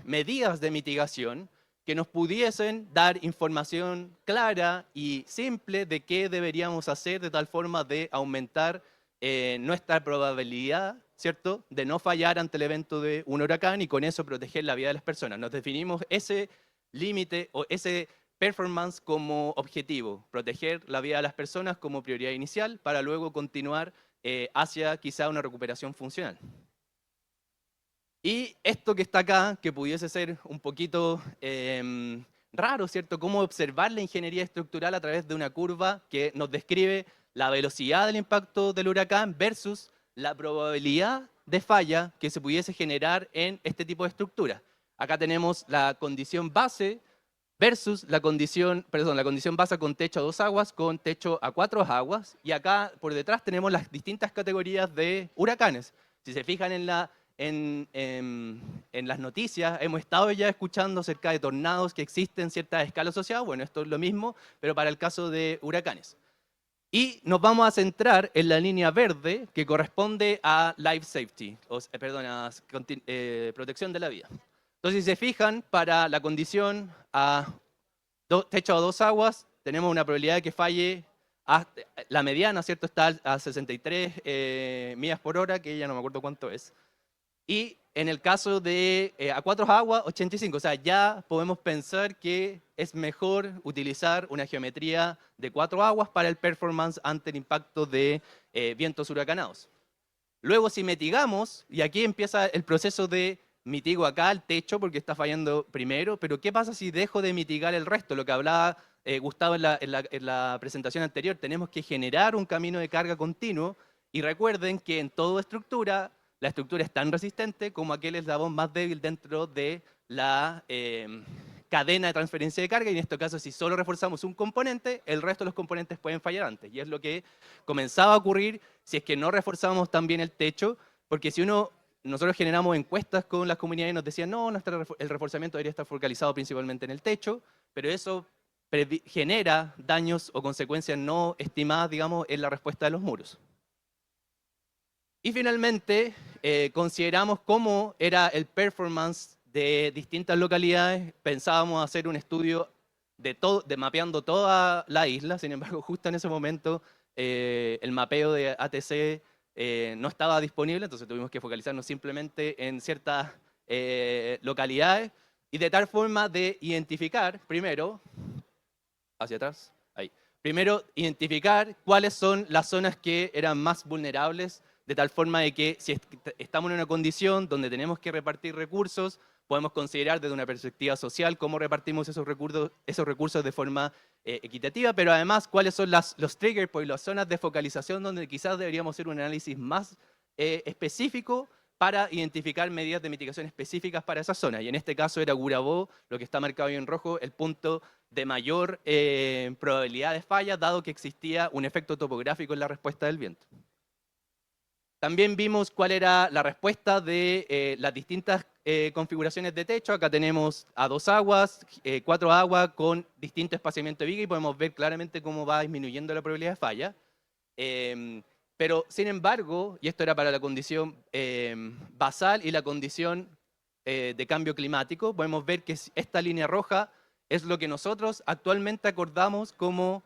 medidas de mitigación que nos pudiesen dar información clara y simple de qué deberíamos hacer de tal forma de aumentar nuestra probabilidad ¿cierto?, de no fallar ante el evento de un huracán y con eso proteger la vida de las personas. Nos definimos ese límite o ese performance como objetivo, proteger la vida de las personas como prioridad inicial para luego continuar hacia quizá una recuperación funcional. Y esto que está acá, que pudiese ser un poquito raro, ¿cierto? Cómo observar la ingeniería estructural a través de una curva que nos describe la velocidad del impacto del huracán versus la probabilidad de falla que se pudiese generar en este tipo de estructura. Acá tenemos la condición base versus la condición base con techo a 2 aguas con techo a 4 aguas. Y acá por detrás tenemos las distintas categorías de huracanes. Si se fijan en las noticias, hemos estado ya escuchando acerca de tornados que existen ciertas escalas asociadas. Bueno, esto es lo mismo, pero para el caso de huracanes. Y nos vamos a centrar en la línea verde que corresponde a life safety, a protección de la vida. Entonces, si se fijan, para la condición a techo a 2 aguas, tenemos una probabilidad de que falle, la mediana, ¿cierto?, está a 63 millas por hora, que ya no me acuerdo cuánto es. Y en el caso de a 4 aguas, 85. O sea, ya podemos pensar que es mejor utilizar una geometría de 4 aguas para el performance ante el impacto de vientos huracanados. Luego, si mitigamos, y aquí empieza el proceso de mitigo acá el techo porque está fallando primero, pero ¿qué pasa si dejo de mitigar el resto? Lo que hablaba Gustavo en la presentación anterior, tenemos que generar un camino de carga continuo y recuerden que en toda estructura, la estructura es tan resistente como aquel eslabón más débil dentro de la cadena de transferencia de carga y en este caso si solo reforzamos un componente, el resto de los componentes pueden fallar antes y es lo que comenzaba a ocurrir si es que no reforzábamos también el techo, porque si nosotros generamos encuestas con las comunidades y nos decían, no, el reforzamiento debería estar focalizado principalmente en el techo, pero eso genera daños o consecuencias no estimadas, digamos, en la respuesta de los muros. Y finalmente, consideramos cómo era el performance de distintas localidades. Pensábamos hacer un estudio de mapeando toda la isla, sin embargo, justo en ese momento el mapeo de ATC no estaba disponible, entonces tuvimos que focalizarnos simplemente en ciertas localidades y de tal forma de identificar, primero, hacia atrás, ahí, primero identificar cuáles son las zonas que eran más vulnerables, de tal forma de que si estamos en una condición donde tenemos que repartir recursos, podemos considerar desde una perspectiva social cómo repartimos esos recursos de forma equitativa, pero además cuáles son los trigger points, las zonas de focalización donde quizás deberíamos hacer un análisis más específico para identificar medidas de mitigación específicas para esa zona. Y en este caso era Gurabo, lo que está marcado ahí en rojo, el punto de mayor probabilidad de falla, dado que existía un efecto topográfico en la respuesta del viento. También vimos cuál era la respuesta de las distintas configuraciones de techo. Acá tenemos a 2 aguas, 4 aguas con distinto espaciamiento de viga y podemos ver claramente cómo va disminuyendo la probabilidad de falla. Pero, sin embargo, y esto era para la condición basal y la condición de cambio climático, podemos ver que esta línea roja es lo que nosotros actualmente acordamos como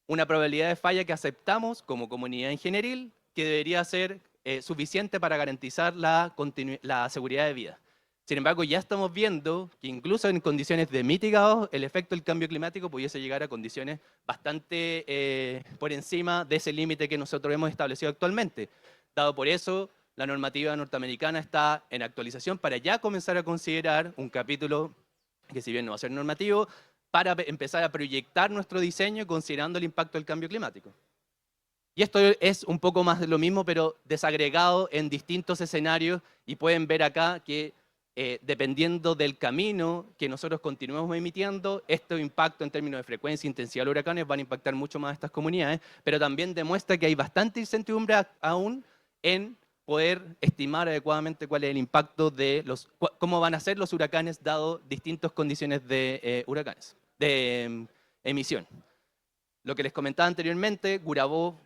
una probabilidad de falla que aceptamos como comunidad ingenieril, que debería ser suficiente para garantizar la seguridad de vida. Sin embargo, ya estamos viendo que incluso en condiciones de mitigado, el efecto del cambio climático pudiese llegar a condiciones bastante por encima de ese límite que nosotros hemos establecido actualmente. Dado por eso, la normativa norteamericana está en actualización para ya comenzar a considerar un capítulo que si bien no va a ser normativo, para empezar a proyectar nuestro diseño considerando el impacto del cambio climático. Y esto es un poco más de lo mismo, pero desagregado en distintos escenarios y pueden ver acá que dependiendo del camino que nosotros continuemos emitiendo, este impacto en términos de frecuencia e intensidad de huracanes van a impactar mucho más a estas comunidades, pero también demuestra que hay bastante incertidumbre aún en poder estimar adecuadamente cuál es el impacto de cómo van a ser los huracanes dado distintas condiciones de huracanes, de emisión. Lo que les comentaba anteriormente, Gurabo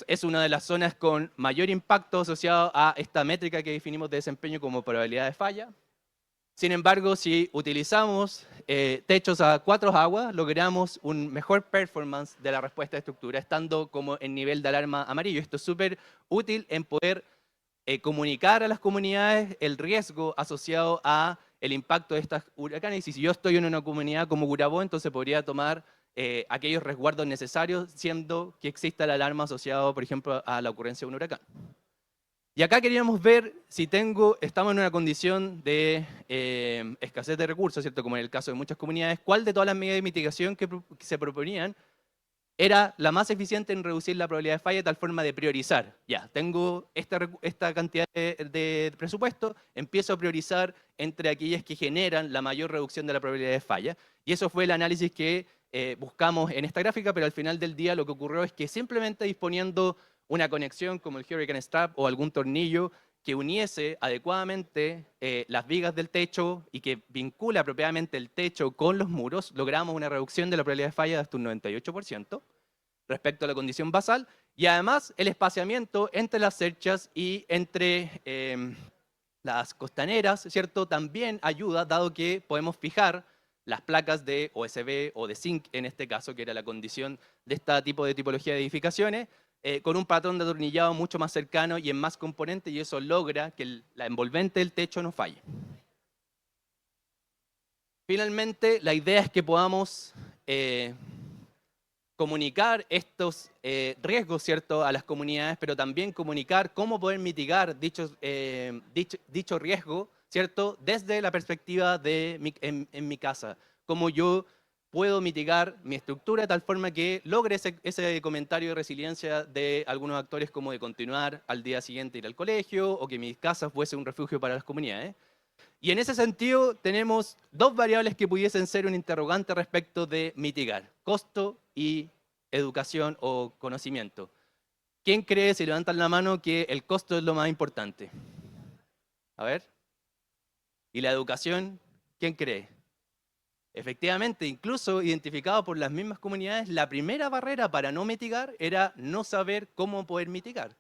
es una de las zonas con mayor impacto asociado a esta métrica que definimos de desempeño como probabilidad de falla. Sin embargo, si utilizamos techos a 4 aguas, logramos un mejor performance de la respuesta de estructura, estando como en nivel de alarma amarillo. Esto es súper útil en poder comunicar a las comunidades el riesgo asociado a el impacto de estas huracanes. Y si yo estoy en una comunidad como Gurabo, entonces podría tomar aquellos resguardos necesarios, siendo que exista la alarma asociada, por ejemplo, a la ocurrencia de un huracán. Y acá queríamos ver si estamos en una condición de escasez de recursos, ¿cierto? Como en el caso de muchas comunidades, ¿cuál de todas las medidas de mitigación que se proponían era la más eficiente en reducir la probabilidad de falla de tal forma de priorizar? Ya, tengo esta cantidad de presupuesto, empiezo a priorizar entre aquellas que generan la mayor reducción de la probabilidad de falla. Y eso fue el análisis que buscamos en esta gráfica, pero al final del día lo que ocurrió es que simplemente disponiendo una conexión como el Hurricane Strap o algún tornillo que uniese adecuadamente las vigas del techo y que vincula apropiadamente el techo con los muros, logramos una reducción de la probabilidad de falla de hasta un 98% respecto a la condición basal, y además el espaciamiento entre las cerchas y entre las costaneras, ¿cierto? También ayuda, dado que podemos fijar las placas de OSB o de zinc, en este caso, que era la condición de este tipo de tipología de edificaciones, con un patrón de atornillado mucho más cercano y en más componentes, y eso logra que la envolvente del techo no falle. Finalmente, la idea es que podamos comunicar estos riesgos, ¿cierto?, a las comunidades, pero también comunicar cómo poder mitigar dicho riesgo, ¿cierto?, desde la perspectiva de en mi casa, cómo yo puedo mitigar mi estructura de tal forma que logre ese comentario de resiliencia de algunos actores, como de continuar al día siguiente ir al colegio, o que mi casa fuese un refugio para las comunidades. Y en ese sentido tenemos dos variables que pudiesen ser un interrogante respecto de mitigar: costo y educación o conocimiento. ¿Quién cree, si levantan la mano, que el costo es lo más importante? A ver. ¿Y la educación? ¿Quién cree? Efectivamente, incluso identificado por las mismas comunidades, la primera barrera para no mitigar era no saber cómo poder mitigar.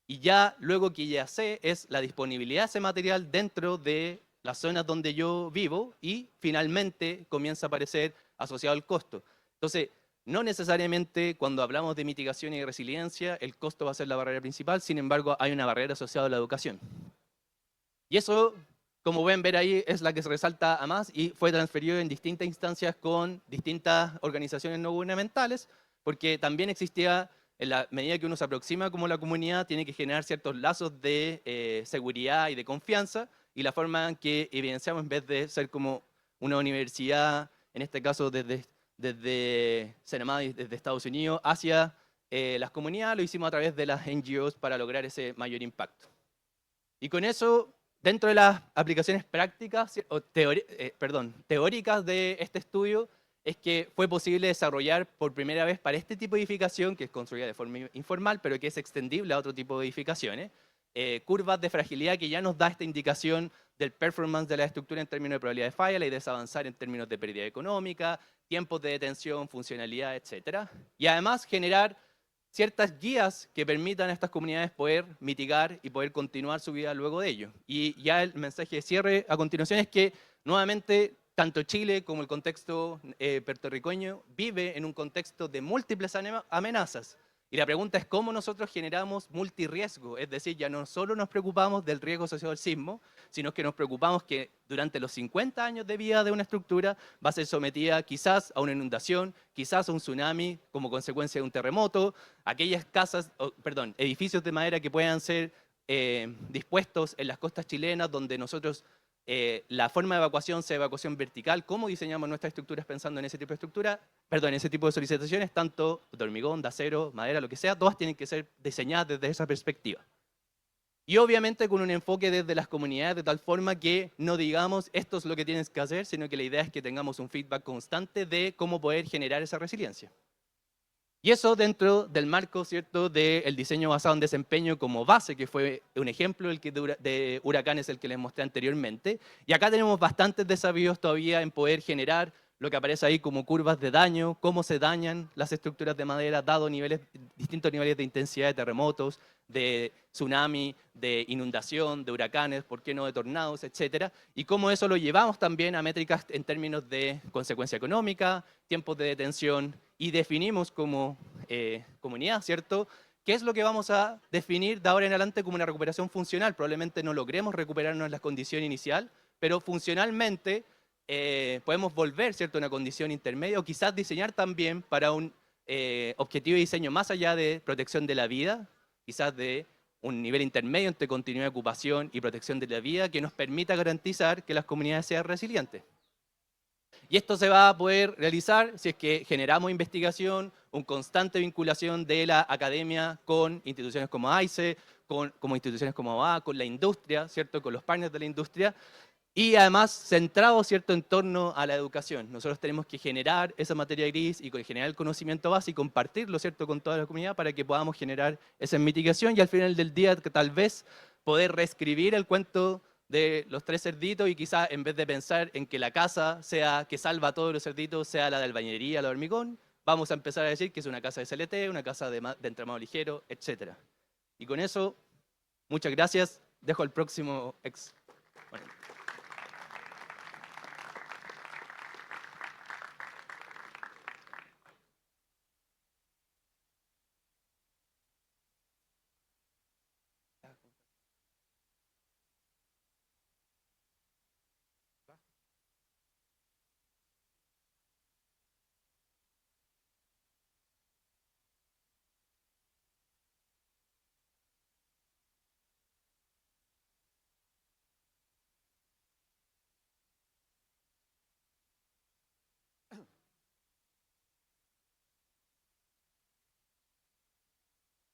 Y ya luego que ya sé es la disponibilidad de ese material dentro de las zonas donde yo vivo, y finalmente comienza a aparecer asociado al costo. Entonces, no necesariamente cuando hablamos de mitigación y resiliencia el costo va a ser la barrera principal, sin embargo hay una barrera asociada a la educación. Y eso, como pueden ver ahí, es la que se resalta a más y fue transferido en distintas instancias con distintas organizaciones no gubernamentales, porque también existía, en la medida que uno se aproxima como la comunidad, tiene que generar ciertos lazos de seguridad y de confianza, y la forma en que evidenciamos, en vez de ser como una universidad, en este caso desde CENAMAD y desde Estados Unidos, hacia las comunidades, lo hicimos a través de las NGOs para lograr ese mayor impacto. Y con eso, dentro de las aplicaciones prácticas, o teóricas de este estudio, es que fue posible desarrollar por primera vez para este tipo de edificación, que es construida de forma informal, pero que es extendible a otro tipo de edificaciones, curvas de fragilidad que ya nos da esta indicación del performance de la estructura en términos de probabilidad de falla. La idea es avanzar en términos de pérdida económica, tiempos de detención, funcionalidad, etc. Y además generar ciertas guías que permitan a estas comunidades poder mitigar y poder continuar su vida luego de ello. Y ya el mensaje de cierre a continuación es que, nuevamente, tanto Chile como el contexto puertorriqueño vive en un contexto de múltiples amenazas. Y la pregunta es cómo nosotros generamos multirriesgo, es decir, ya no solo nos preocupamos del riesgo asociado al sismo, sino que nos preocupamos que durante los 50 años de vida de una estructura va a ser sometida quizás a una inundación, quizás a un tsunami como consecuencia de un terremoto, aquellas edificios de madera que puedan ser dispuestos en las costas chilenas, donde nosotros la forma de evacuación sea evacuación vertical. ¿Cómo diseñamos nuestras estructuras pensando en ese tipo de en ese tipo de solicitaciones, tanto de hormigón, de acero, madera, lo que sea? Todas tienen que ser diseñadas desde esa perspectiva. Y obviamente con un enfoque desde las comunidades, de tal forma que no digamos esto es lo que tienes que hacer, sino que la idea es que tengamos un feedback constante de cómo poder generar esa resiliencia. Y eso dentro del marco, ¿cierto?, del diseño basado en desempeño como base, que fue un ejemplo de huracanes el que les mostré anteriormente. Y acá tenemos bastantes desafíos todavía en poder generar lo que aparece ahí como curvas de daño, cómo se dañan las estructuras de madera dado distintos niveles de intensidad de terremotos, de tsunami, de inundación, de huracanes, por qué no de tornados, etcétera, y cómo eso lo llevamos también a métricas en términos de consecuencia económica, tiempos de detención, y definimos como comunidad, ¿cierto?, ¿Qué es lo que vamos a definir de ahora en adelante como una recuperación funcional? Probablemente no logremos recuperarnos en la condición inicial, pero funcionalmente podemos volver, ¿cierto?, a una condición intermedia o quizás diseñar también para un objetivo de diseño más allá de protección de la vida, quizás de un nivel intermedio entre continuidad de ocupación y protección de la vida que nos permita garantizar que las comunidades sean resilientes. Y esto se va a poder realizar si es que generamos investigación, una constante vinculación de la academia con instituciones como AICE, como instituciones como ABA, con la industria, ¿cierto?, con los partners de la industria, y además centrado, ¿cierto?, en torno a la educación. Nosotros tenemos que generar esa materia gris y generar el conocimiento base y compartirlo, ¿cierto?, con toda la comunidad para que podamos generar esa mitigación y al final del día que tal vez poder reescribir el cuento de los 3 cerditos y quizás en vez de pensar en que la casa sea que salva a todos los cerditos, sea la de albañilería, la de hormigón, vamos a empezar a decir que es una casa de CLT, una casa de entramado ligero, etc. Y con eso, muchas gracias. Dejo al próximo ex. Bueno.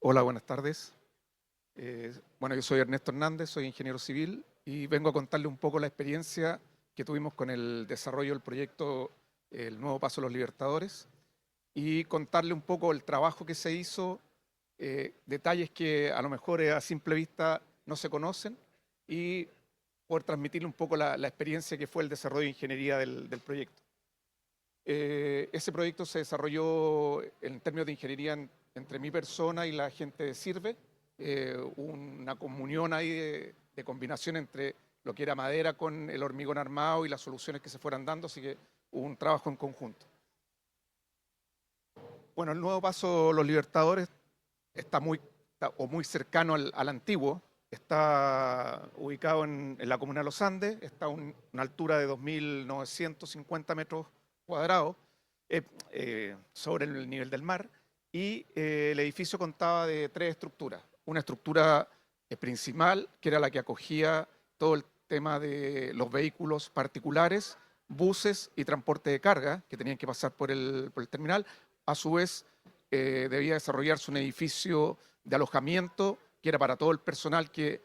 Hola, buenas tardes. Bueno, yo soy Ernesto Hernández, soy ingeniero civil y vengo a contarle un poco la experiencia que tuvimos con el desarrollo del proyecto El Nuevo Paso de los Libertadores y contarle un poco el trabajo que se hizo, detalles que a lo mejor a simple vista no se conocen y poder transmitirle un poco la experiencia que fue el desarrollo de ingeniería del proyecto. Ese proyecto se desarrolló en términos de ingeniería entre mi persona y la gente de Sirve, una comunión ahí de combinación entre lo que era madera con el hormigón armado y las soluciones que se fueran dando, así que hubo un trabajo en conjunto. Bueno, el Nuevo Paso Los Libertadores está muy cercano al antiguo, está ubicado en la comuna de Los Andes, está a una altura de 2.950 metros cuadrados sobre el nivel del mar, y el edificio contaba de 3 estructuras. Una estructura principal, que era la que acogía todo el tema de los vehículos particulares, buses y transporte de carga que tenían que pasar por el terminal. A su vez, debía desarrollarse un edificio de alojamiento que era para todo el personal que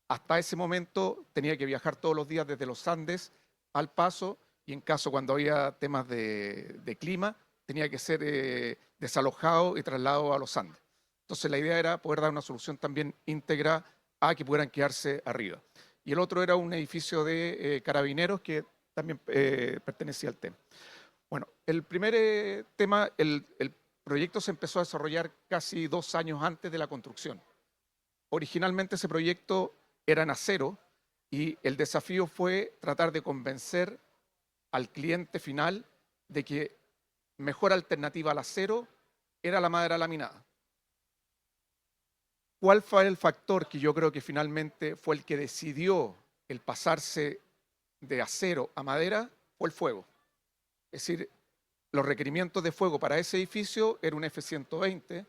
hasta ese momento tenía que viajar todos los días desde los Andes al Paso, y en caso cuando había temas de clima, tenía que ser desalojado y trasladado a los Andes. Entonces la idea era poder dar una solución también íntegra a que pudieran quedarse arriba. Y el otro era un edificio de carabineros que también pertenecía al tema. Bueno, el primer tema, el proyecto se empezó a desarrollar casi 2 años antes de la construcción. Originalmente ese proyecto era en acero y el desafío fue tratar de convencer al cliente final de que mejor alternativa al acero era la madera laminada. ¿Cuál fue el factor que yo creo que finalmente fue el que decidió el pasarse de acero a madera? Fue el fuego. Es decir, los requerimientos de fuego para ese edificio era un F-120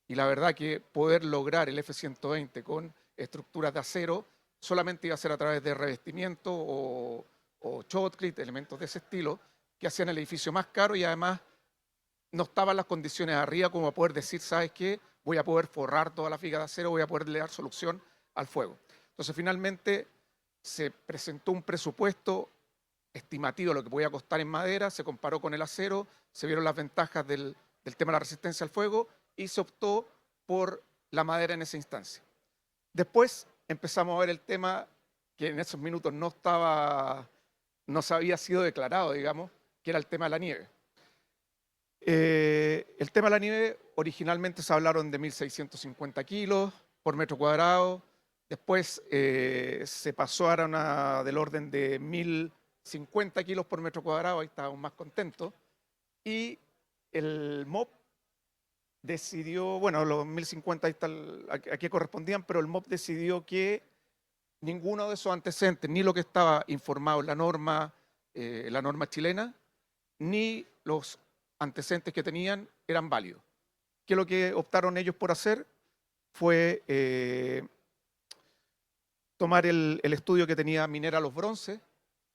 y la verdad que poder lograr el F-120 con estructuras de acero solamente iba a ser a través de revestimiento o shotcrete, elementos de ese estilo, que hacían el edificio más caro y además no estaban las condiciones arriba como para poder decir, ¿sabes qué? Voy a poder forrar toda la viga de acero, voy a poder dar solución al fuego. Entonces finalmente se presentó un presupuesto estimativo de lo que podía costar en madera, se comparó con el acero, se vieron las ventajas del tema de la resistencia al fuego y se optó por la madera en esa instancia. Después empezamos a ver el tema que en esos minutos no se había sido declarado, digamos, que era el tema de la nieve. El tema de la nieve, originalmente se hablaron de 1.650 kilos por metro cuadrado, después se pasó a del orden de 1.050 kilos por metro cuadrado, ahí estábamos más contentos, y el MOP decidió, bueno, los 1050 ahí está a qué correspondían, pero el MOP decidió que ninguno de esos antecedentes, ni lo que estaba informado en la norma chilena, ni los antecedentes que tenían eran válidos. ¿Qué es lo que optaron ellos por hacer? Fue tomar el estudio que tenía Minera Los Bronces,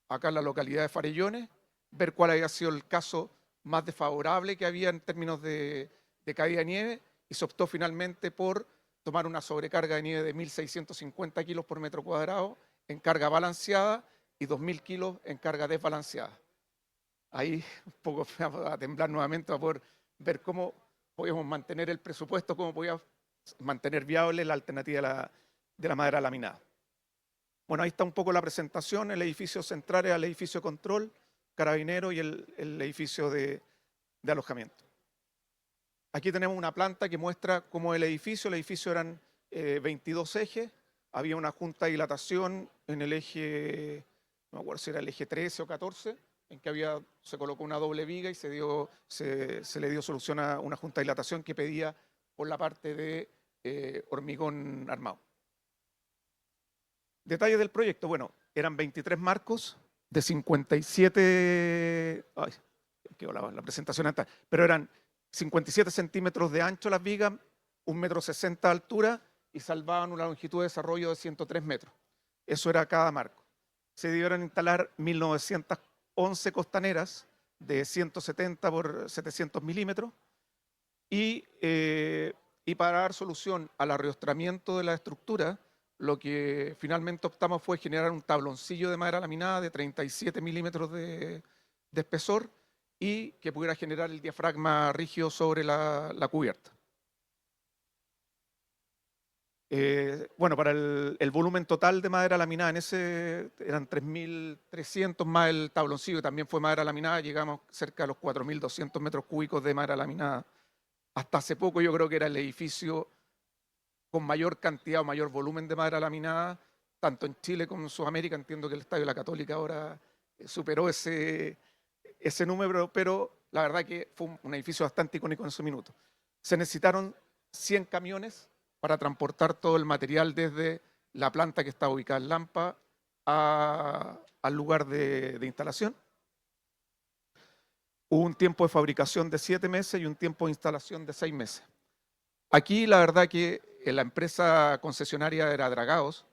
acá en la localidad de Farellones, ver cuál había sido el caso más desfavorable que había en términos de caída de nieve, y se optó finalmente por tomar una sobrecarga de nieve de 1.650 kilos por metro cuadrado en carga balanceada y 2.000 kilos en carga desbalanceada. Ahí un poco me va a temblar nuevamente para poder ver cómo podíamos mantener el presupuesto, cómo podíamos mantener viable la alternativa de la madera laminada. Bueno, ahí está un poco la presentación. El edificio central era el edificio de control, carabinero, y el edificio de alojamiento. Aquí tenemos una planta que muestra cómo el edificio eran 22 ejes, había una junta de dilatación en el eje, no me acuerdo si era el eje 13 o 14, en que se colocó una doble viga y se le dio solución a una junta de dilatación que pedía por la parte de hormigón armado. Detalles del proyecto, bueno, eran 23 marcos de 57, ay, quedó la presentación antes, pero eran 57 centímetros de ancho las vigas, 1,60 m de altura y salvaban una longitud de desarrollo de 103 metros. Eso era cada marco. Se debieron instalar 1.911 costaneras de 170 por 700 milímetros y para dar solución al arriostramiento de la estructura, lo que finalmente optamos fue generar un tabloncillo de madera laminada de 37 milímetros de espesor y que pudiera generar el diafragma rígido sobre la cubierta. Bueno, para el volumen total de madera laminada, en ese eran 3.300 más el tabloncillo, que también fue madera laminada, llegamos cerca de los 4.200 metros cúbicos de madera laminada. Hasta hace poco yo creo que era el edificio con mayor cantidad o mayor volumen de madera laminada, tanto en Chile como en Sudamérica. Entiendo que el Estadio de la Católica ahora superó ese número, pero la verdad que fue un edificio bastante icónico en su minuto. Se necesitaron 100 camiones para transportar todo el material desde la planta que está ubicada en Lampa al lugar de instalación. Hubo un tiempo de fabricación de 7 meses y un tiempo de instalación de 6 meses. Aquí la verdad que la empresa concesionaria era Dragados,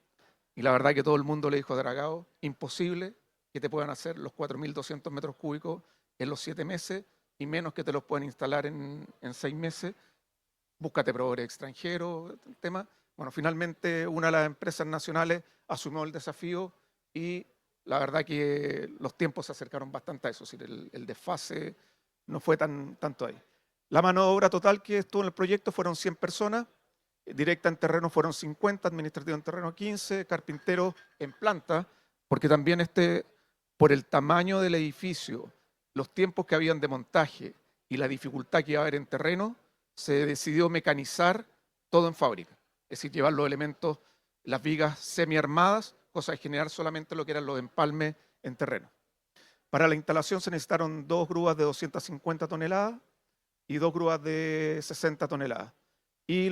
y la verdad que todo el mundo le dijo a Dragados, imposible que te puedan hacer los 4.200 metros cúbicos en los 7 meses y menos que te los puedan instalar en 6 meses. Búscate proveedores extranjeros, el tema. Bueno, finalmente una de las empresas nacionales asumió el desafío y la verdad que los tiempos se acercaron bastante a eso, es decir, el desfase no fue tanto ahí. La mano de obra total que estuvo en el proyecto fueron 100 personas, directa en terreno fueron 50, administrativo en terreno 15, carpinteros en planta, porque también por el tamaño del edificio, los tiempos que habían de montaje y la dificultad que iba a haber en terreno, se decidió mecanizar todo en fábrica. Es decir, llevar los elementos, las vigas semi-armadas, cosa de generar solamente lo que eran los empalmes en terreno. Para la instalación se necesitaron 2 grúas de 250 toneladas y 2 grúas de 60 toneladas. Y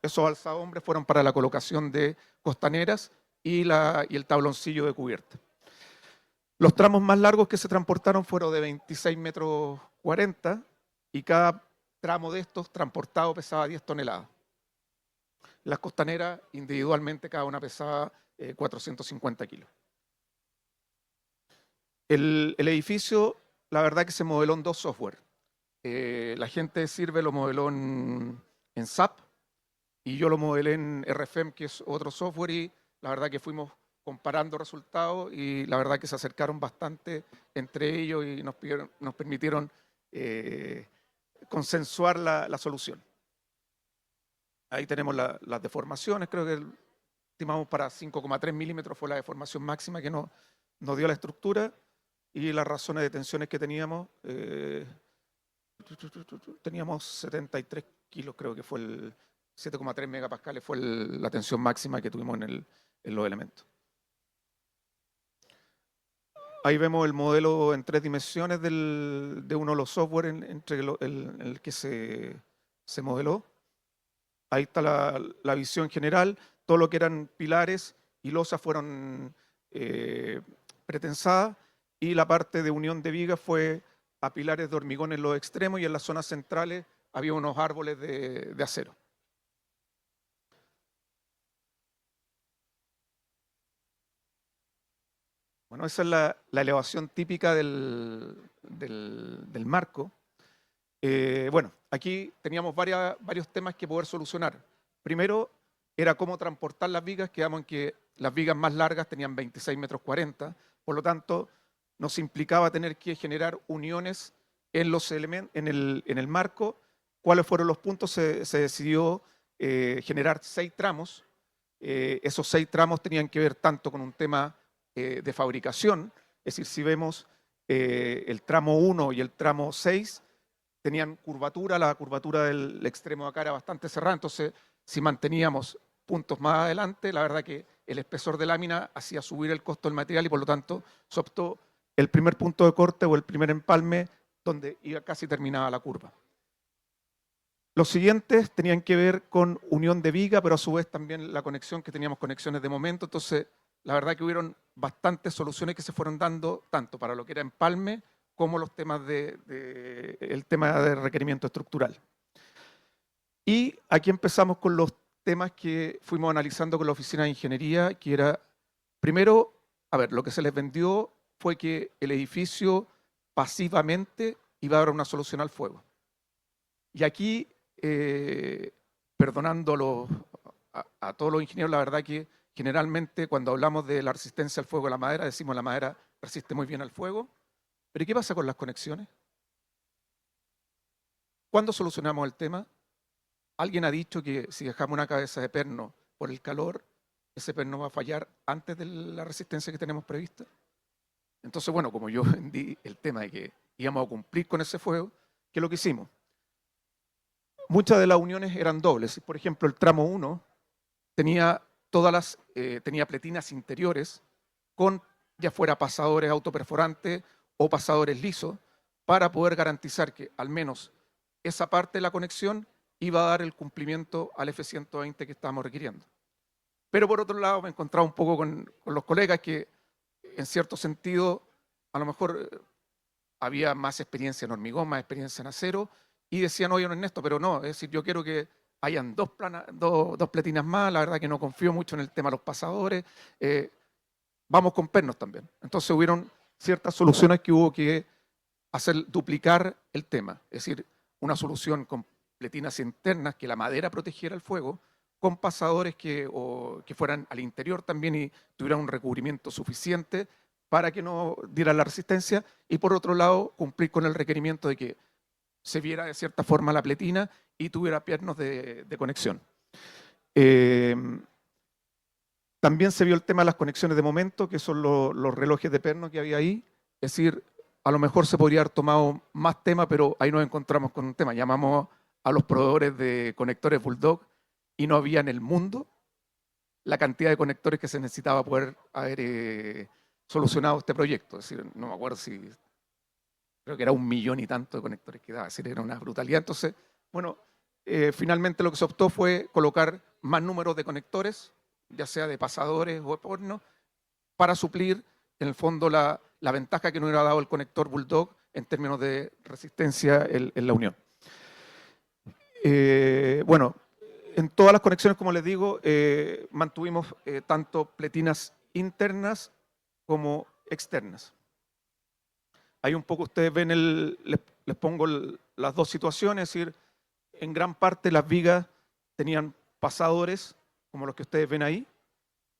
esos alzahombres fueron para la colocación de costaneras y el tabloncillo de cubierta. Los tramos más largos que se transportaron fueron de 26 metros 40 y cada tramo de estos transportado pesaba 10 toneladas. Las costaneras individualmente cada una pesaba 450 kilos. El edificio, la verdad que se modeló en 2 software. La gente de Sirve lo modeló en SAP y yo lo modelé en RFM, que es otro software, y la verdad que fuimos comparando resultados y la verdad que se acercaron bastante entre ellos y nos permitieron consensuar la solución. Ahí tenemos las deformaciones, creo que estimamos para 5,3 milímetros fue la deformación máxima que nos dio la estructura, y las razones de tensiones que teníamos, teníamos 73 kilos, creo que fue 7,3 megapascales fue la tensión máxima que tuvimos en los elementos. Ahí vemos el modelo en 3 dimensiones de uno de los software entre el que se se modeló. Ahí está la visión general. Todo lo que eran pilares y losas fueron pretensadas, y la parte de unión de vigas fue a pilares de hormigón en los extremos, y en las zonas centrales había unos árboles de acero. Bueno, esa es la elevación típica del marco. Bueno, aquí teníamos varios temas que poder solucionar. Primero era cómo transportar las vigas. Quedamos en que las vigas más largas tenían 26 metros 40, por lo tanto nos implicaba tener que generar uniones en el marco. ¿Cuáles fueron los puntos? Se decidió generar 6 tramos. Esos 6 tramos tenían que ver tanto con un tema de fabricación, es decir, si vemos el tramo 1 y el tramo 6, tenían curvatura, la curvatura del extremo de acá era bastante cerrada, entonces si manteníamos puntos más adelante, la verdad que el espesor de lámina hacía subir el costo del material, y por lo tanto se optó el primer punto de corte o el primer empalme donde casi terminaba la curva. Los siguientes tenían que ver con unión de viga, pero a su vez también la conexión, que teníamos conexiones de momento. Entonces, la verdad que hubieron bastantes soluciones que se fueron dando, tanto para lo que era empalme, como los temas el tema de requerimiento estructural. Y aquí empezamos con los temas que fuimos analizando con la Oficina de Ingeniería, que era, primero, a ver, lo que se les vendió fue que el edificio pasivamente iba a dar una solución al fuego. Y aquí, perdonando a todos los ingenieros, la verdad que generalmente cuando hablamos de la resistencia al fuego de la madera, decimos la madera resiste muy bien al fuego. Pero ¿qué pasa con las conexiones? ¿Cuándo solucionamos el tema? Alguien ha dicho que si dejamos una cabeza de perno por el calor, ese perno va a fallar antes de la resistencia que tenemos prevista. Entonces, bueno, como yo vendí el tema de que íbamos a cumplir con ese fuego, ¿qué es lo que hicimos? Muchas de las uniones eran dobles. Por ejemplo, el tramo 1 tenía tenía pletinas interiores con ya fuera pasadores autoperforantes o pasadores lisos, para poder garantizar que al menos esa parte de la conexión iba a dar el cumplimiento al F120 que estábamos requiriendo. Pero por otro lado me encontraba un poco con los colegas que en cierto sentido a lo mejor había más experiencia en hormigón, más experiencia en acero, y decían, oye, no, Ernesto, pero no, es decir, yo quiero que hayan dos pletinas más, la verdad que no confío mucho en el tema de los pasadores, vamos con pernos también. Entonces hubieron ciertas soluciones que hubo que hacer duplicar el tema, es decir, una solución con pletinas internas que la madera protegiera el fuego, con pasadores que fueran al interior también y tuvieran un recubrimiento suficiente para que no diera la resistencia, y por otro lado cumplir con el requerimiento de que se viera de cierta forma la pletina y tuviera pernos de conexión. También se vio el tema de las conexiones de momento, que son los relojes de perno que había ahí. Es decir, a lo mejor se podría haber tomado más tema, pero ahí nos encontramos con un tema. Llamamos a los proveedores de conectores Bulldog y no había en el mundo la cantidad de conectores que se necesitaba poder haber solucionado este proyecto. Es decir, no me acuerdo si... Creo que era 1 millón y tanto de conectores que daba, es decir, era una brutalidad. Entonces, bueno, finalmente lo que se optó fue colocar más números de conectores, ya sea de pasadores o de pernos, para suplir, en el fondo, la ventaja que nos hubiera dado el conector Bulldog en términos de resistencia en la unión. Bueno, en todas las conexiones, como les digo, mantuvimos tanto pletinas internas como externas. Ahí un poco ustedes ven, les pongo las dos situaciones, es decir, en gran parte las vigas tenían pasadores, como los que ustedes ven ahí,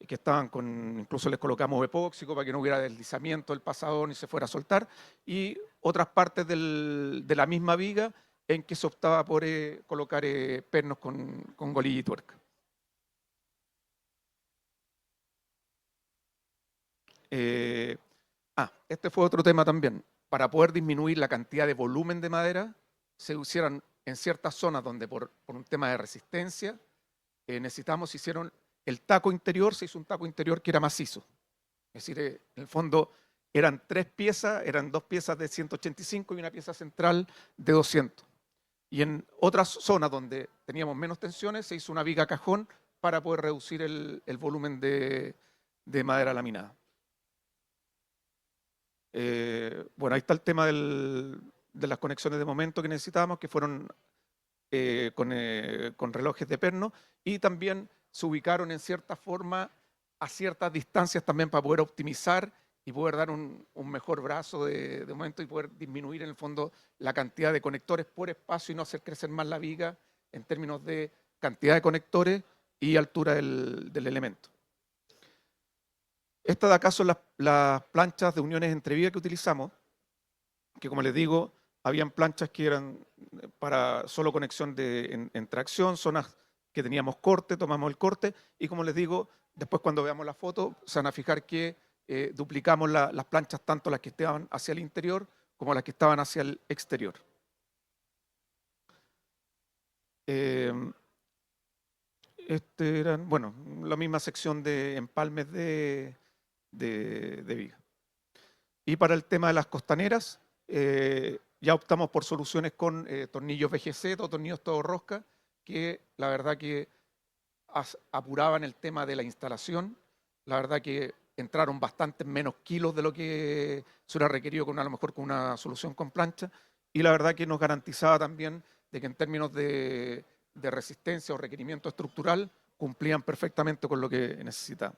que estaban incluso les colocamos epóxico para que no hubiera deslizamiento del pasador ni se fuera a soltar, y otras partes de la misma viga en que se optaba por colocar pernos con golilla y tuerca. Este fue otro tema también. Para poder disminuir la cantidad de volumen de madera, se hicieron en ciertas zonas donde por un tema de resistencia hicieron el taco interior, se hizo un taco interior que era macizo. Es decir, en el fondo eran 3 piezas, eran 2 piezas de 185 y una pieza central de 200. Y en otras zonas donde teníamos menos tensiones se hizo una viga cajón para poder reducir el volumen de madera laminada. Bueno, ahí está el tema de las conexiones de momento que necesitábamos, que fueron con relojes de perno, y también se ubicaron en cierta forma a ciertas distancias también para poder optimizar y poder dar un mejor brazo de momento y poder disminuir en el fondo la cantidad de conectores por espacio y no hacer crecer más la viga en términos de cantidad de conectores y altura del elemento. Estas de acá son las planchas de uniones entre vigas que utilizamos, que como les digo, habían planchas que eran para solo conexión en tracción, zonas que teníamos corte, tomamos el corte, y como les digo, después cuando veamos la foto se van a fijar que duplicamos las planchas, tanto las que estaban hacia el interior como las que estaban hacia el exterior. Eran, bueno, la misma sección de empalmes de viga. Y para el tema de las costaneras, ya optamos por soluciones con tornillos VGZ o tornillos todo rosca, que la verdad que apuraban el tema de la instalación. La verdad que entraron bastantes menos kilos de lo que se hubiera requerido a lo mejor con una solución con plancha, y la verdad que nos garantizaba también de que en términos de resistencia o requerimiento estructural cumplían perfectamente con lo que necesitaban.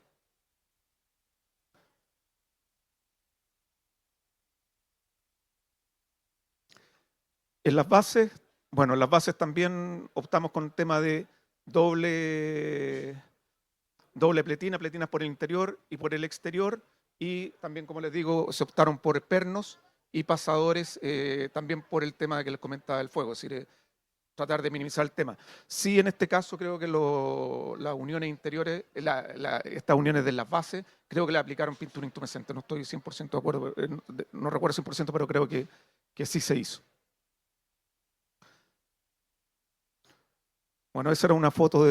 En las bases, bueno, en las bases también optamos con el tema de doble pletinas por el interior y por el exterior, y también, como les digo, se optaron por pernos y pasadores también por el tema que les comentaba del fuego, es decir, tratar de minimizar el tema. Sí, en este caso creo que las uniones interiores, estas uniones de las bases, creo que le aplicaron pintura intumescente. No estoy 100% de acuerdo, no recuerdo 100%, pero creo que sí se hizo. Bueno, esa era una foto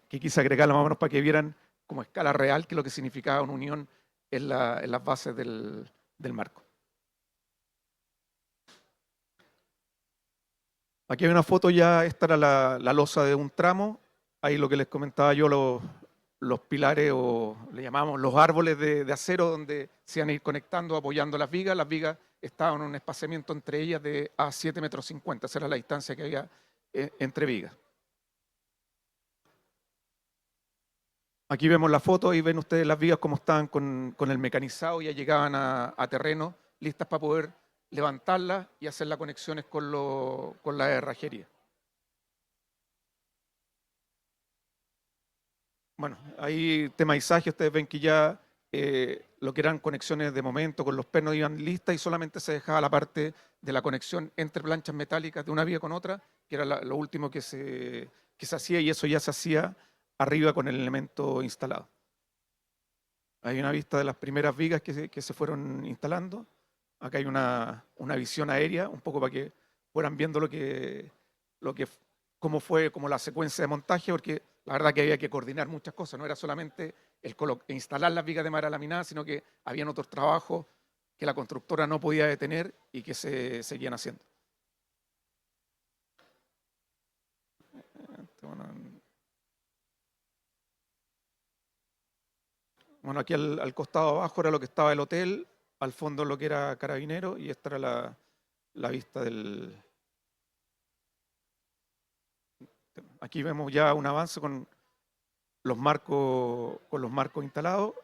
que quise agregarla más o menos para que vieran como escala real que lo que significaba una unión en las bases del marco. Aquí hay una foto ya, esta era la losa de un tramo. Ahí lo que les comentaba yo, los pilares, o le llamamos los árboles de acero, donde se iban a ir conectando, apoyando las vigas. Las vigas estaban en un espaciamiento entre ellas de a 7,50 metros. Esa era la distancia que había entre vigas. Aquí vemos la foto y ven ustedes las vigas como estaban con el mecanizado, ya llegaban a terreno, listas para poder levantarlas y hacer las conexiones con la herrajería. Bueno, ahí tema izaje, ustedes ven que ya lo que eran conexiones de momento con los pernos iban listas y solamente se dejaba la parte de la conexión entre planchas metálicas de una viga con otra, que era lo último que se hacía, y eso ya se hacía arriba con el elemento instalado. Hay una vista de las primeras vigas que se fueron instalando. Acá hay una visión aérea, un poco para que fueran viendo cómo fue como la secuencia de montaje, porque la verdad que había que coordinar muchas cosas. No era solamente instalar las vigas de madera laminada, sino que habían otros trabajos que la constructora no podía detener y que se seguían haciendo. Bueno, aquí al costado abajo era lo que estaba el hotel, al fondo lo que era Carabinero, y esta era la vista del... Aquí vemos ya un avance con los marcos instalados.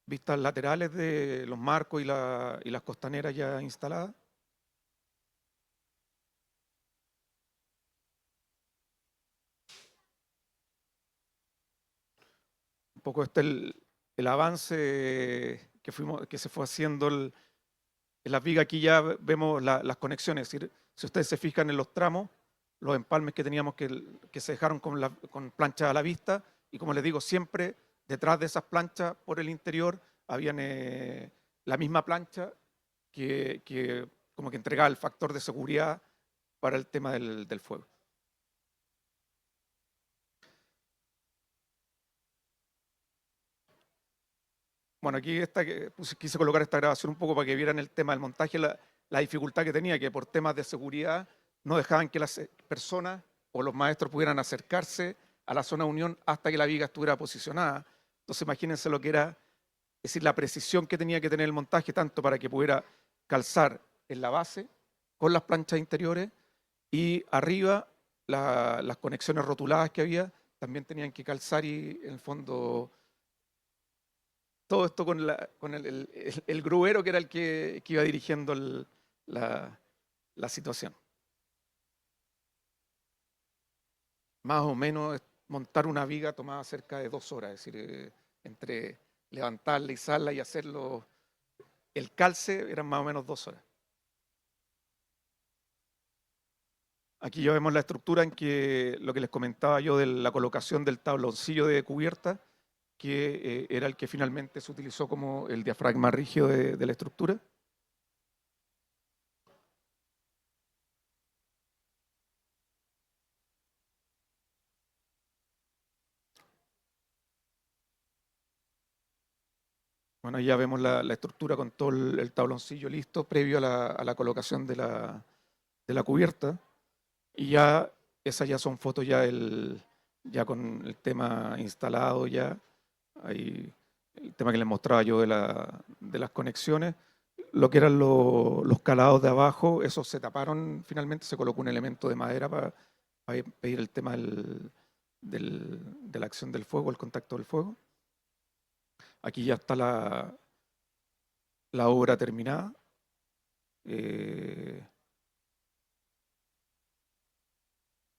Vistas laterales de los marcos y las costaneras ya instaladas. Un poco el avance que se fue haciendo en las vigas. Aquí ya vemos las conexiones. Es decir, si ustedes se fijan en los tramos, los empalmes que teníamos que se dejaron con planchas a la vista, y como les digo, siempre detrás de esas planchas por el interior habían la misma plancha que como que entregaba el factor de seguridad para el tema del fuego. Bueno, aquí quise colocar esta grabación un poco para que vieran el tema del montaje. la dificultad que tenía, que por temas de seguridad no dejaban que las personas o los maestros pudieran acercarse a la zona de unión hasta que la viga estuviera posicionada. Entonces imagínense lo que era, es decir, la precisión que tenía que tener el montaje, tanto para que pudiera calzar en la base con las planchas interiores y arriba las conexiones rotuladas que había también tenían que calzar y en el fondo todo esto con el gruero que era el que iba dirigiendo la situación. Más o menos montar una viga tomaba cerca de 2 horas, es decir, entre levantarla, izarla y hacerlo, el calce eran más o menos 2 horas. Aquí ya vemos la estructura en que lo que les comentaba yo de la colocación del tabloncillo de cubierta, que era el que finalmente se utilizó como el diafragma rígido de la estructura. Bueno, ya vemos la estructura con todo el tabloncillo listo previo a la colocación de la cubierta. Y ya esas ya son fotos ya con el tema instalado ya. Ahí, el tema que les mostraba yo de las conexiones. Lo que eran los calados de abajo, esos se taparon finalmente, se colocó un elemento de madera para impedir el tema de la acción del fuego, el contacto del fuego. Aquí ya está la obra terminada.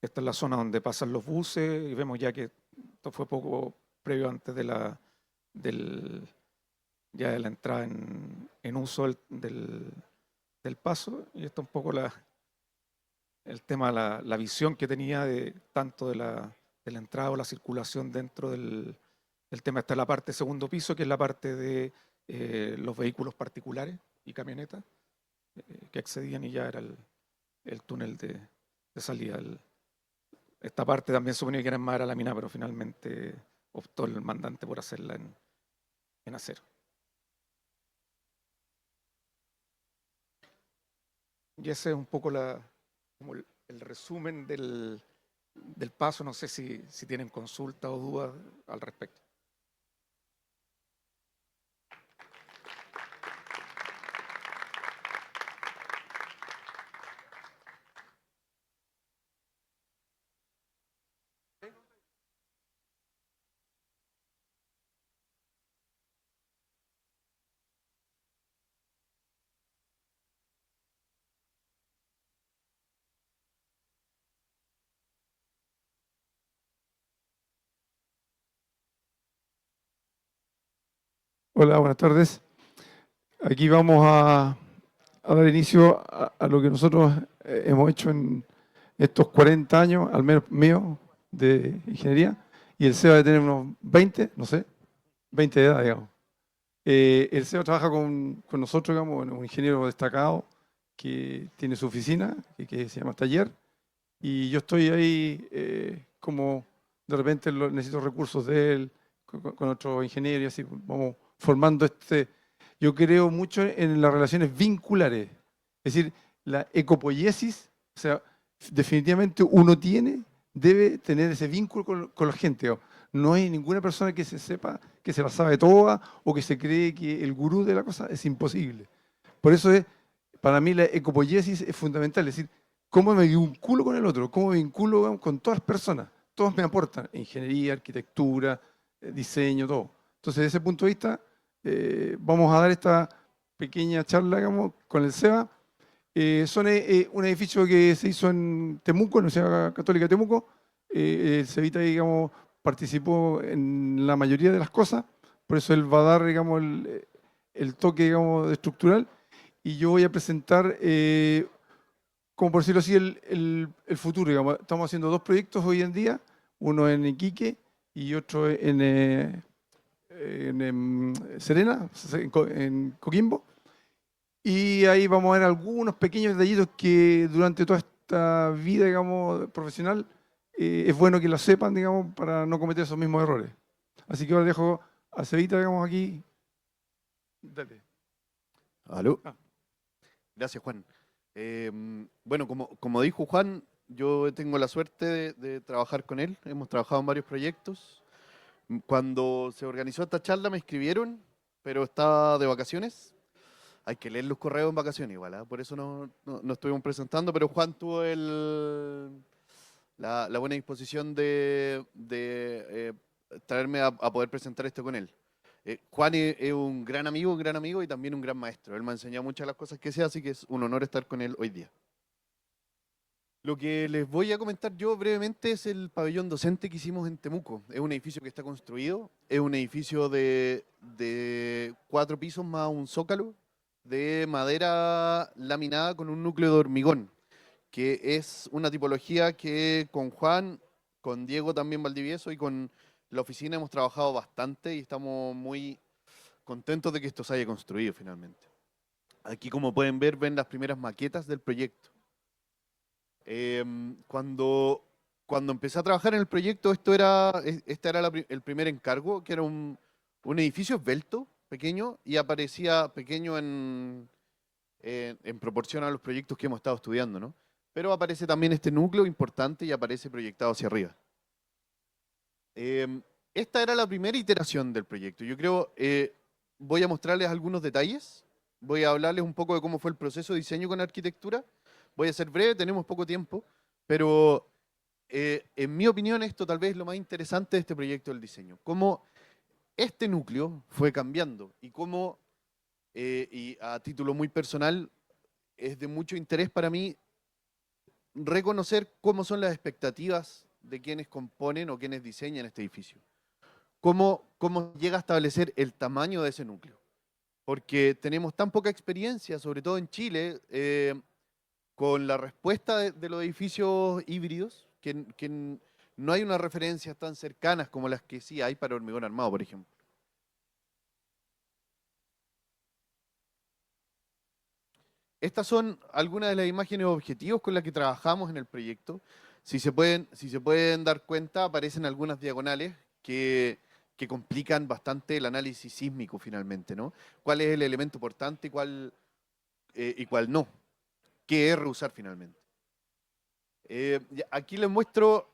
Esta es la zona donde pasan los buses y vemos ya que esto fue poco previo antes de la entrada en uso del paso. Y esto es un poco el tema, la visión que tenía tanto de la entrada o la circulación dentro del tema. Está la parte segundo piso, que es la parte de los vehículos particulares y camionetas que accedían y ya era el túnel de salida. Esta parte también suponía que era en madera laminada, pero finalmente optó el mandante por hacerla en acero. Y ese es un poco como el resumen del paso. No sé si tienen consultas o dudas al respecto. Hola, buenas tardes. Aquí vamos a dar inicio a lo que nosotros hemos hecho en estos 40 años, al menos mío, de ingeniería, y el SEBA debe tener unos 20, no sé, 20 de edad, digamos. El SEBA trabaja con nosotros, digamos, un ingeniero destacado que tiene su oficina, que se llama Taller, y yo estoy ahí como de repente necesito recursos de él, con otros ingenieros, y así vamos formando yo creo mucho en las relaciones vinculares, es decir, la ecopoiesis, o sea, definitivamente uno debe tener ese vínculo con la gente. No hay ninguna persona que se sepa, que se la sabe toda o que se cree que el gurú de la cosa, es imposible. Por eso para mí la ecopoiesis es fundamental, es decir, cómo me vinculo con el otro, cómo me vinculo con todas las personas. Todos me aportan, ingeniería, arquitectura, diseño, todo. Entonces, desde ese punto de vista, vamos a dar esta pequeña charla, digamos, con el SEBA. Son un edificio que se hizo en Temuco, en la Universidad Católica de Temuco. El SEBITA, digamos, participó en la mayoría de las cosas, por eso él va a dar, digamos, el toque, digamos, estructural. Y yo voy a presentar, como por decirlo así, el futuro, digamos. Estamos haciendo 2 proyectos hoy en día, uno en Iquique y otro en Serena, en Coquimbo. Y ahí vamos a ver algunos pequeños detallitos que durante toda esta vida, digamos, profesional, es bueno que lo sepan, digamos, para no cometer esos mismos errores. Así que ahora dejo a Cevita, digamos, aquí. Dale. ¿Aló? Gracias, Juan. Bueno, como dijo Juan, yo tengo la suerte de trabajar con él. Hemos trabajado en varios proyectos. Cuando se organizó esta charla me escribieron, pero estaba de vacaciones. Hay que leer los correos en vacaciones igual, ¿ah? Por eso no estuvimos presentando, pero Juan tuvo la buena disposición de traerme a poder presentar esto con él. Juan es un gran amigo y también un gran maestro. Él me ha enseñado muchas de las cosas que sé, así que es un honor estar con él hoy día. Lo que les voy a comentar yo brevemente es el pabellón docente que hicimos en Temuco. Es un edificio que está construido, es un edificio de 4 pisos más un zócalo de madera laminada con un núcleo de hormigón, que es una tipología que con Juan, con Diego también Valdivieso y con la oficina hemos trabajado bastante y estamos muy contentos de que esto se haya construido finalmente. Aquí, como pueden ver, ven las primeras maquetas del proyecto. Cuando empecé a trabajar en el proyecto, este era el primer encargo, que era un edificio esbelto, pequeño, y aparecía pequeño en proporción a los proyectos que hemos estado estudiando, ¿no? Pero aparece también este núcleo importante y aparece proyectado hacia arriba. Esta era la primera iteración del proyecto. Yo creo, voy a mostrarles algunos detalles, voy a hablarles un poco de cómo fue el proceso de diseño con arquitectura. Voy a ser breve, tenemos poco tiempo, pero en mi opinión esto tal vez es lo más interesante de este proyecto del diseño. Cómo este núcleo fue cambiando y cómo, y a título muy personal, es de mucho interés para mí reconocer cómo son las expectativas de quienes componen o quienes diseñan este edificio. Cómo llega a establecer el tamaño de ese núcleo. Porque tenemos tan poca experiencia, sobre todo en Chile, con la respuesta de los edificios híbridos, que no hay unas referencias tan cercanas como las que sí hay para hormigón armado, por ejemplo. Estas son algunas de las imágenes objetivos con las que trabajamos en el proyecto. Si se pueden dar cuenta, aparecen algunas diagonales que complican bastante el análisis sísmico finalmente, ¿no? ¿Cuál es el elemento importante y cuál no? ¿Qué es reusar finalmente? Aquí les muestro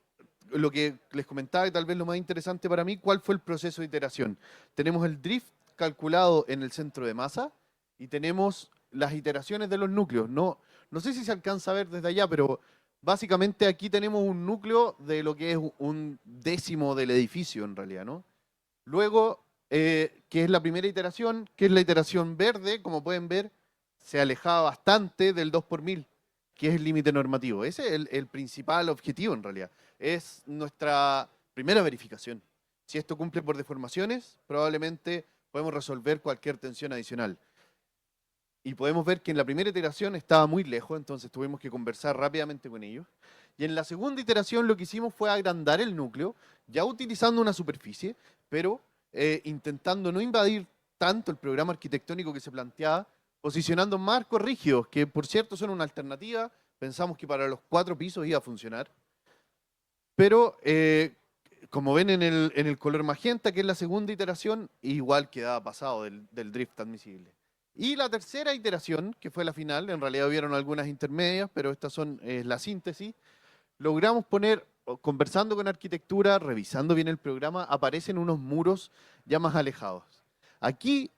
lo que les comentaba y tal vez lo más interesante para mí, cuál fue el proceso de iteración. Tenemos el drift calculado en el centro de masa y tenemos las iteraciones de los núcleos. No sé si se alcanza a ver desde allá, pero básicamente aquí tenemos un núcleo de lo que es un décimo del edificio en realidad, ¿no? Luego, que es la primera iteración, que es la iteración verde, como pueden ver, se alejaba bastante del 2 por 1000, que es el límite normativo. Ese es el principal objetivo en realidad. Es nuestra primera verificación. Si esto cumple por deformaciones, probablemente podemos resolver cualquier tensión adicional. Y podemos ver que en la primera iteración estaba muy lejos, entonces tuvimos que conversar rápidamente con ellos. Y en la segunda iteración lo que hicimos fue agrandar el núcleo, ya utilizando una superficie, pero intentando no invadir tanto el programa arquitectónico que se planteaba, posicionando marcos rígidos, que por cierto son una alternativa. Pensamos que para los 4 pisos iba a funcionar. Pero como ven en el color magenta, que es la segunda iteración, igual quedaba pasado del drift admisible. Y la tercera iteración, que fue la final, en realidad hubieron algunas intermedias, pero estas son la síntesis, logramos poner, conversando con arquitectura, revisando bien el programa, aparecen unos muros ya más alejados. Aquí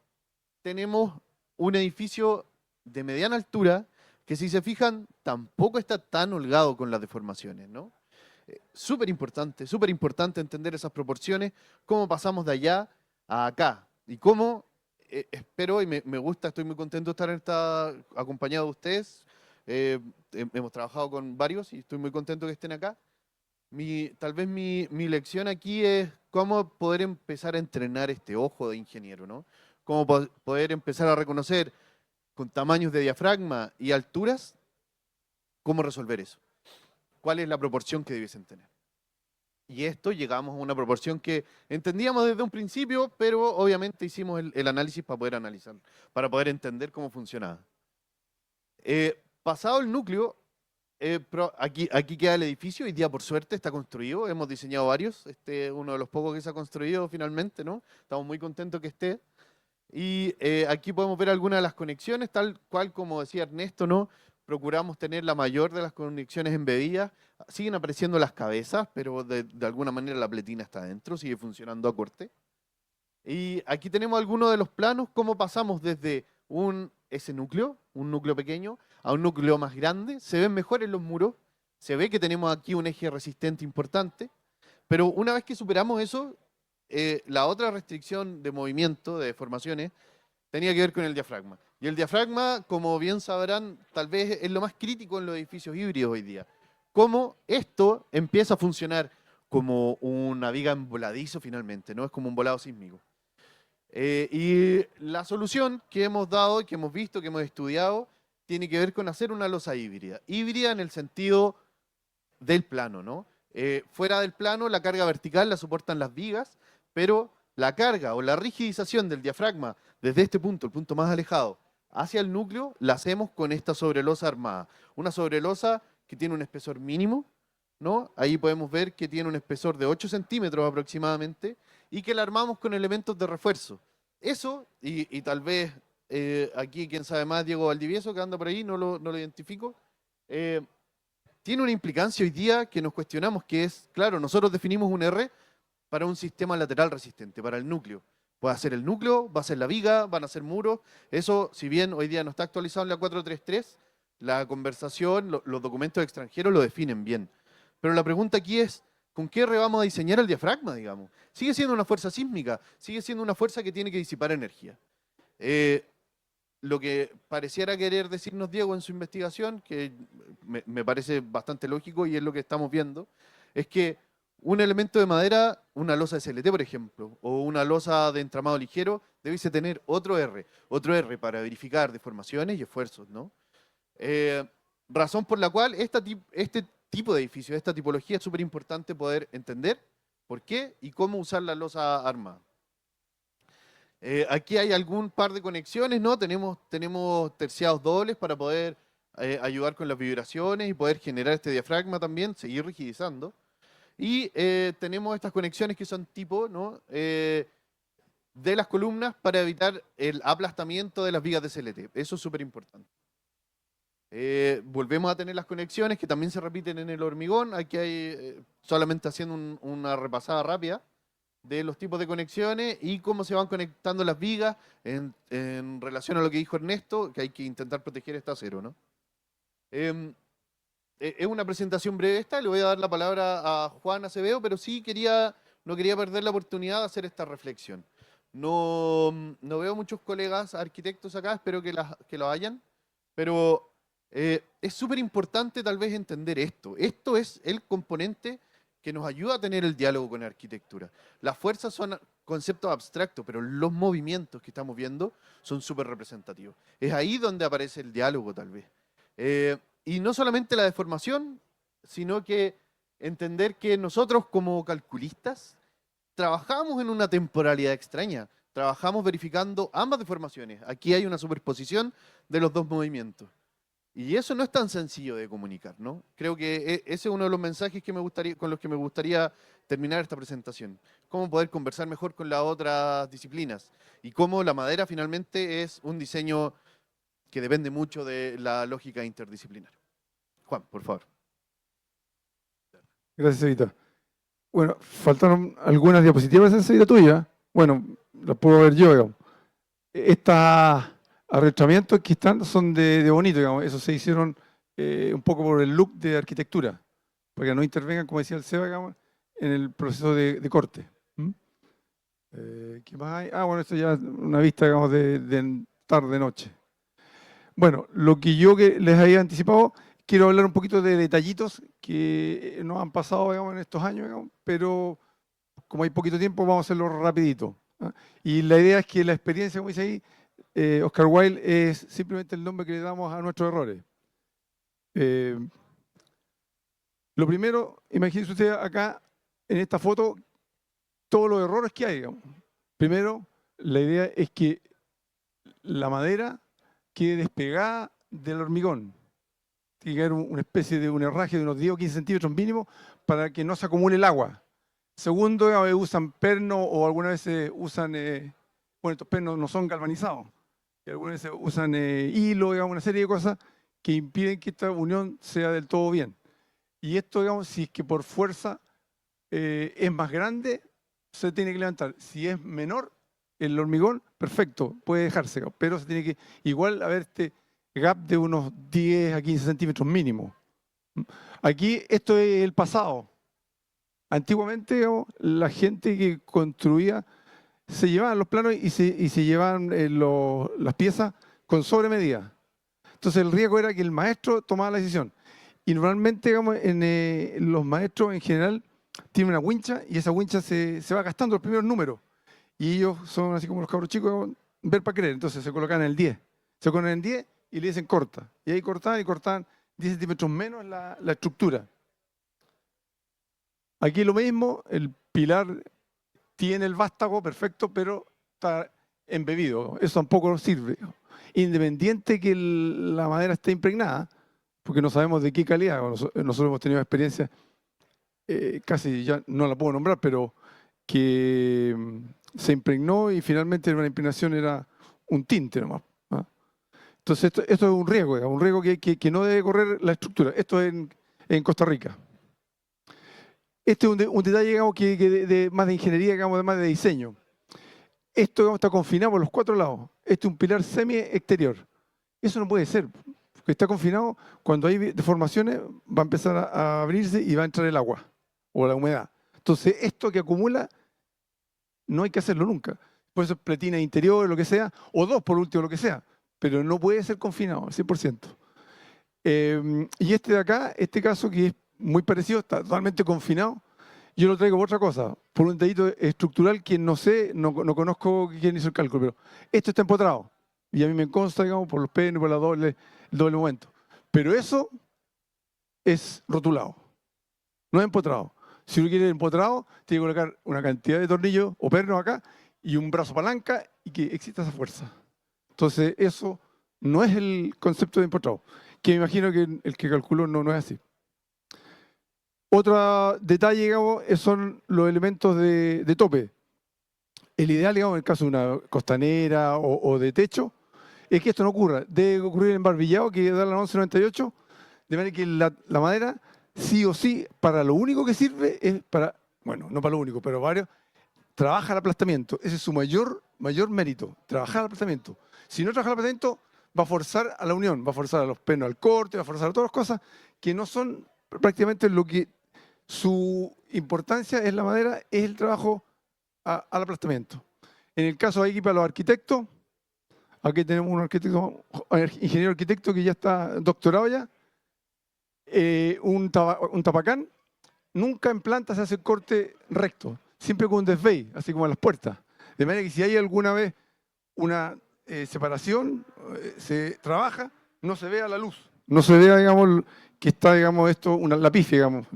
tenemos un edificio de mediana altura que, si se fijan, tampoco está tan holgado con las deformaciones, ¿no? Súper importante entender esas proporciones, cómo pasamos de allá a acá y cómo espero y me gusta, estoy muy contento de estar acompañado de ustedes. Hemos trabajado con varios y estoy muy contento que estén acá. Tal vez mi lección aquí es cómo poder empezar a entrenar este ojo de ingeniero, ¿no? Cómo poder empezar a reconocer con tamaños de diafragma y alturas, cómo resolver eso. ¿Cuál es la proporción que debiesen tener? Y esto llegamos a una proporción que entendíamos desde un principio, pero obviamente hicimos el análisis para poder analizar, para poder entender cómo funcionaba. Pasado el núcleo, aquí queda el edificio. Hoy día, por suerte, está construido. Hemos diseñado varios. Este es uno de los pocos que se ha construido finalmente, ¿no? Estamos muy contentos que esté. Y aquí podemos ver algunas de las conexiones, tal cual como decía Ernesto, ¿no? Procuramos tener la mayor de las conexiones embebidas. Siguen apareciendo las cabezas, pero de alguna manera la pletina está adentro, sigue funcionando a corte. Y aquí tenemos algunos de los planos, cómo pasamos desde ese núcleo, un núcleo pequeño, a un núcleo más grande. Se ven mejores los muros, se ve que tenemos aquí un eje resistente importante, pero una vez que superamos eso, la otra restricción de movimiento, de deformaciones, tenía que ver con el diafragma. Y el diafragma, como bien sabrán, tal vez es lo más crítico en los edificios híbridos hoy día. Cómo esto empieza a funcionar como una viga en voladizo finalmente, ¿no? Es como un volado sísmico. Y la solución que hemos dado, que hemos visto, que hemos estudiado, tiene que ver con hacer una losa híbrida. Híbrida en el sentido del plano, ¿no? Fuera del plano, la carga vertical la soportan las vigas, pero la carga o la rigidización del diafragma desde este punto, el punto más alejado, hacia el núcleo, la hacemos con esta sobrelosa armada. Una sobrelosa que tiene un espesor mínimo, ¿no? Ahí podemos ver que tiene un espesor de 8 centímetros aproximadamente y que la armamos con elementos de refuerzo. Eso, y tal vez aquí, quien sabe más, Diego Valdivieso, que anda por ahí, no lo identifico, tiene una implicancia hoy día que nos cuestionamos, que es, claro, nosotros definimos un R para un sistema lateral resistente, para el núcleo. Puede ser el núcleo, va a ser la viga, van a ser muros. Eso, si bien hoy día no está actualizado en la 433, la conversación, los documentos extranjeros lo definen bien. Pero la pregunta aquí es, ¿con qué R vamos a diseñar el diafragma, digamos? Sigue siendo una fuerza sísmica, sigue siendo una fuerza que tiene que disipar energía. Lo que pareciera querer decirnos Diego en su investigación, que me parece bastante lógico y es lo que estamos viendo, es que un elemento de madera, una losa SLT, por ejemplo, o una losa de entramado ligero, debe tener otro R para verificar deformaciones y esfuerzos, ¿no? Razón por la cual este tipo de edificio, esta tipología, es súper importante poder entender por qué y cómo usar la losa armada. Aquí hay algún par de conexiones, ¿no? Tenemos terciados dobles para poder ayudar con las vibraciones y poder generar este diafragma también, seguir rigidizando. Y tenemos estas conexiones que son tipo, ¿no? De las columnas para evitar el aplastamiento de las vigas de CLT. Eso es súper importante. Volvemos a tener las conexiones que también se repiten en el hormigón. Aquí hay, solamente haciendo una repasada rápida de los tipos de conexiones y cómo se van conectando las vigas en relación a lo que dijo Ernesto, que hay que intentar proteger este acero, ¿no? Es una presentación breve esta, le voy a dar la palabra a Juan Acevedo, pero sí no quería perder la oportunidad de hacer esta reflexión. No veo muchos colegas arquitectos acá, espero que lo hayan, pero es súper importante tal vez entender esto. Esto es el componente que nos ayuda a tener el diálogo con la arquitectura. Las fuerzas son conceptos abstractos, pero los movimientos que estamos viendo son súper representativos. Es ahí donde aparece el diálogo tal vez. Y no solamente la deformación, sino que entender que nosotros como calculistas trabajamos en una temporalidad extraña, trabajamos verificando ambas deformaciones. Aquí hay una superposición de los dos movimientos. Y eso no es tan sencillo de comunicar, ¿no? Creo que ese es uno de los mensajes con los que me gustaría terminar esta presentación. Cómo poder conversar mejor con las otras disciplinas y cómo la madera finalmente es un diseño que depende mucho de la lógica interdisciplinar. Juan, por favor. Gracias, Evita. Bueno, faltaron algunas diapositivas en esa tuya. Bueno, las puedo ver yo, digamos. Estos arreglamientos que están son de bonito, digamos. Eso se hicieron un poco por el look de arquitectura, para que no intervengan, como decía el Seba, digamos, en el proceso de corte. ¿Qué más hay? Bueno, esto ya es una vista, digamos, de tarde-noche. Bueno, lo que yo les había anticipado, quiero hablar un poquito de detallitos que nos han pasado, digamos, en estos años, digamos, pero como hay poquito tiempo, vamos a hacerlo rapidito. Y la idea es que la experiencia, como dice ahí, Oscar Wilde, es simplemente el nombre que le damos a nuestros errores. Lo primero, imagínense usted acá, en esta foto, todos los errores que hay, digamos. Primero, la idea es que la madera quede despegada del hormigón. Tiene que haber una especie de un herraje de unos 10 o 15 centímetros mínimo para que no se acumule el agua. Segundo, usan perno o algunas veces usan bueno, estos pernos no son galvanizados. Y algunas veces usan hilo, digamos, una serie de cosas que impiden que esta unión sea del todo bien. Y esto, digamos, si es que por fuerza es más grande, se tiene que levantar. Si es menor, el hormigón, perfecto, puede dejarse, pero se tiene que igual haber este gap de unos 10 a 15 centímetros mínimo. Aquí esto es el pasado. Antiguamente, digamos, la gente que construía se llevaban los planos y se llevaban las piezas con sobremedida. Entonces el riesgo era que el maestro tomaba la decisión. Y normalmente, digamos, los maestros en general tienen una wincha y esa wincha se va gastando los primeros números. Y ellos son así como los cabros chicos, ver para creer. Entonces se colocan en el 10. Se colocan en el 10 y le dicen corta. Y ahí cortaban y cortaban 10 centímetros menos la estructura. Aquí lo mismo, el pilar tiene el vástago perfecto, pero está embebido. Eso tampoco sirve. Independiente que la madera esté impregnada, porque no sabemos de qué calidad. Nosotros hemos tenido experiencias, casi ya no la puedo nombrar, pero que se impregnó y finalmente la impregnación era un tinte nomás. ¿Ah? Entonces esto es un riesgo que no debe correr la estructura. Esto es en Costa Rica. Este es un detalle, digamos, más de ingeniería, digamos, más de diseño. Esto, digamos, está confinado por los 4 lados. Este es un pilar semi-exterior. Eso no puede ser, porque está confinado. Cuando hay deformaciones va a empezar a abrirse y va a entrar el agua o la humedad. Entonces, esto que acumula no hay que hacerlo nunca. Por eso pletina interior, lo que sea, o 2 por último, lo que sea. Pero no puede ser confinado al 100%. Y este de acá, este caso que es muy parecido, está totalmente confinado. Yo lo traigo por otra cosa, por un detallito estructural que no sé, no conozco quién hizo el cálculo, pero esto está empotrado. Y a mí me consta, digamos, por los penes, por el doble momento. Pero eso es rotulado, no es empotrado. Si uno quiere empotrado, tiene que colocar una cantidad de tornillos o pernos acá y un brazo palanca y que exista esa fuerza. Entonces, eso no es el concepto de empotrado, que me imagino que el que calculó no es así. Otro detalle, digamos, son los elementos de tope. El ideal, digamos, en el caso de una costanera o de techo, es que esto no ocurra. Debe ocurrir en barbillado, que da la 1198, de manera que la madera, sí o sí, para lo único que sirve es para, bueno, no para lo único, pero varios, trabaja el aplastamiento. Ese es su mayor mérito, trabajar el aplastamiento. Si no trabaja el aplastamiento, va a forzar a la unión, va a forzar a los pernos al corte, va a forzar a todas las cosas que no son prácticamente lo que su importancia es la madera, es el trabajo al aplastamiento. En el caso de aquí para los arquitectos, aquí tenemos un ingeniero arquitecto que ya está doctorado ya, un tapacán. Nunca en planta se hace el corte recto, siempre con un desvey, así como en las puertas. De manera que si hay alguna vez una separación, se trabaja, no se vea la luz, no se vea, digamos, que está, digamos, esto, la pifia, digamos.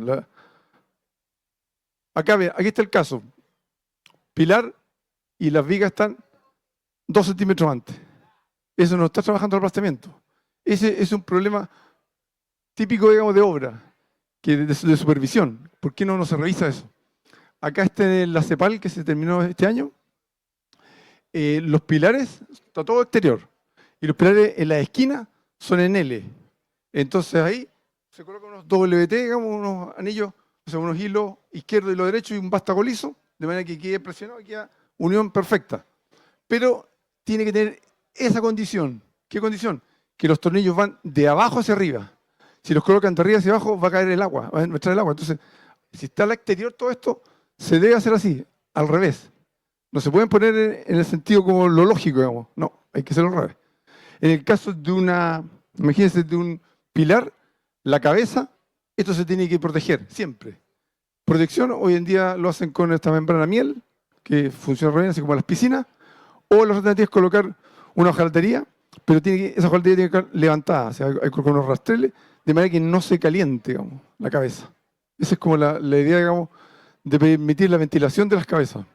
Acá, aquí está el caso. Pilar y las vigas están 2 centímetros antes. Eso no está trabajando el aplastamiento. Ese es un problema típico, digamos, de obra, de supervisión. ¿Por qué no se revisa eso? Acá está la CEPAL que se terminó este año. Los pilares, está todo exterior. Y los pilares en la esquina son en L. Entonces ahí se colocan unos WT, digamos, unos anillos, o sea, unos hilos izquierdo y lo derecho y un vástago liso, de manera que quede presionado y queda unión perfecta. Pero tiene que tener esa condición. ¿Qué condición? Que los tornillos van de abajo hacia arriba. Si los colocan de arriba hacia abajo, va a caer el agua, va a entrar el agua. Entonces, si está al exterior todo esto, se debe hacer así, al revés. No se pueden poner en el sentido como lo lógico, digamos. No, hay que hacerlo al revés. En el caso de imagínense, de un pilar, la cabeza, esto se tiene que proteger siempre. Protección, hoy en día lo hacen con esta membrana miel, que funciona bien, así como las piscinas, o la alternativa es colocar una hojalatería, pero esa hojalatería tiene que estar levantada, o sea, hay que colocar unos rastreles, de manera que no se caliente, digamos, la cabeza. Esa es como la idea, digamos, de permitir la ventilación de las cabezas.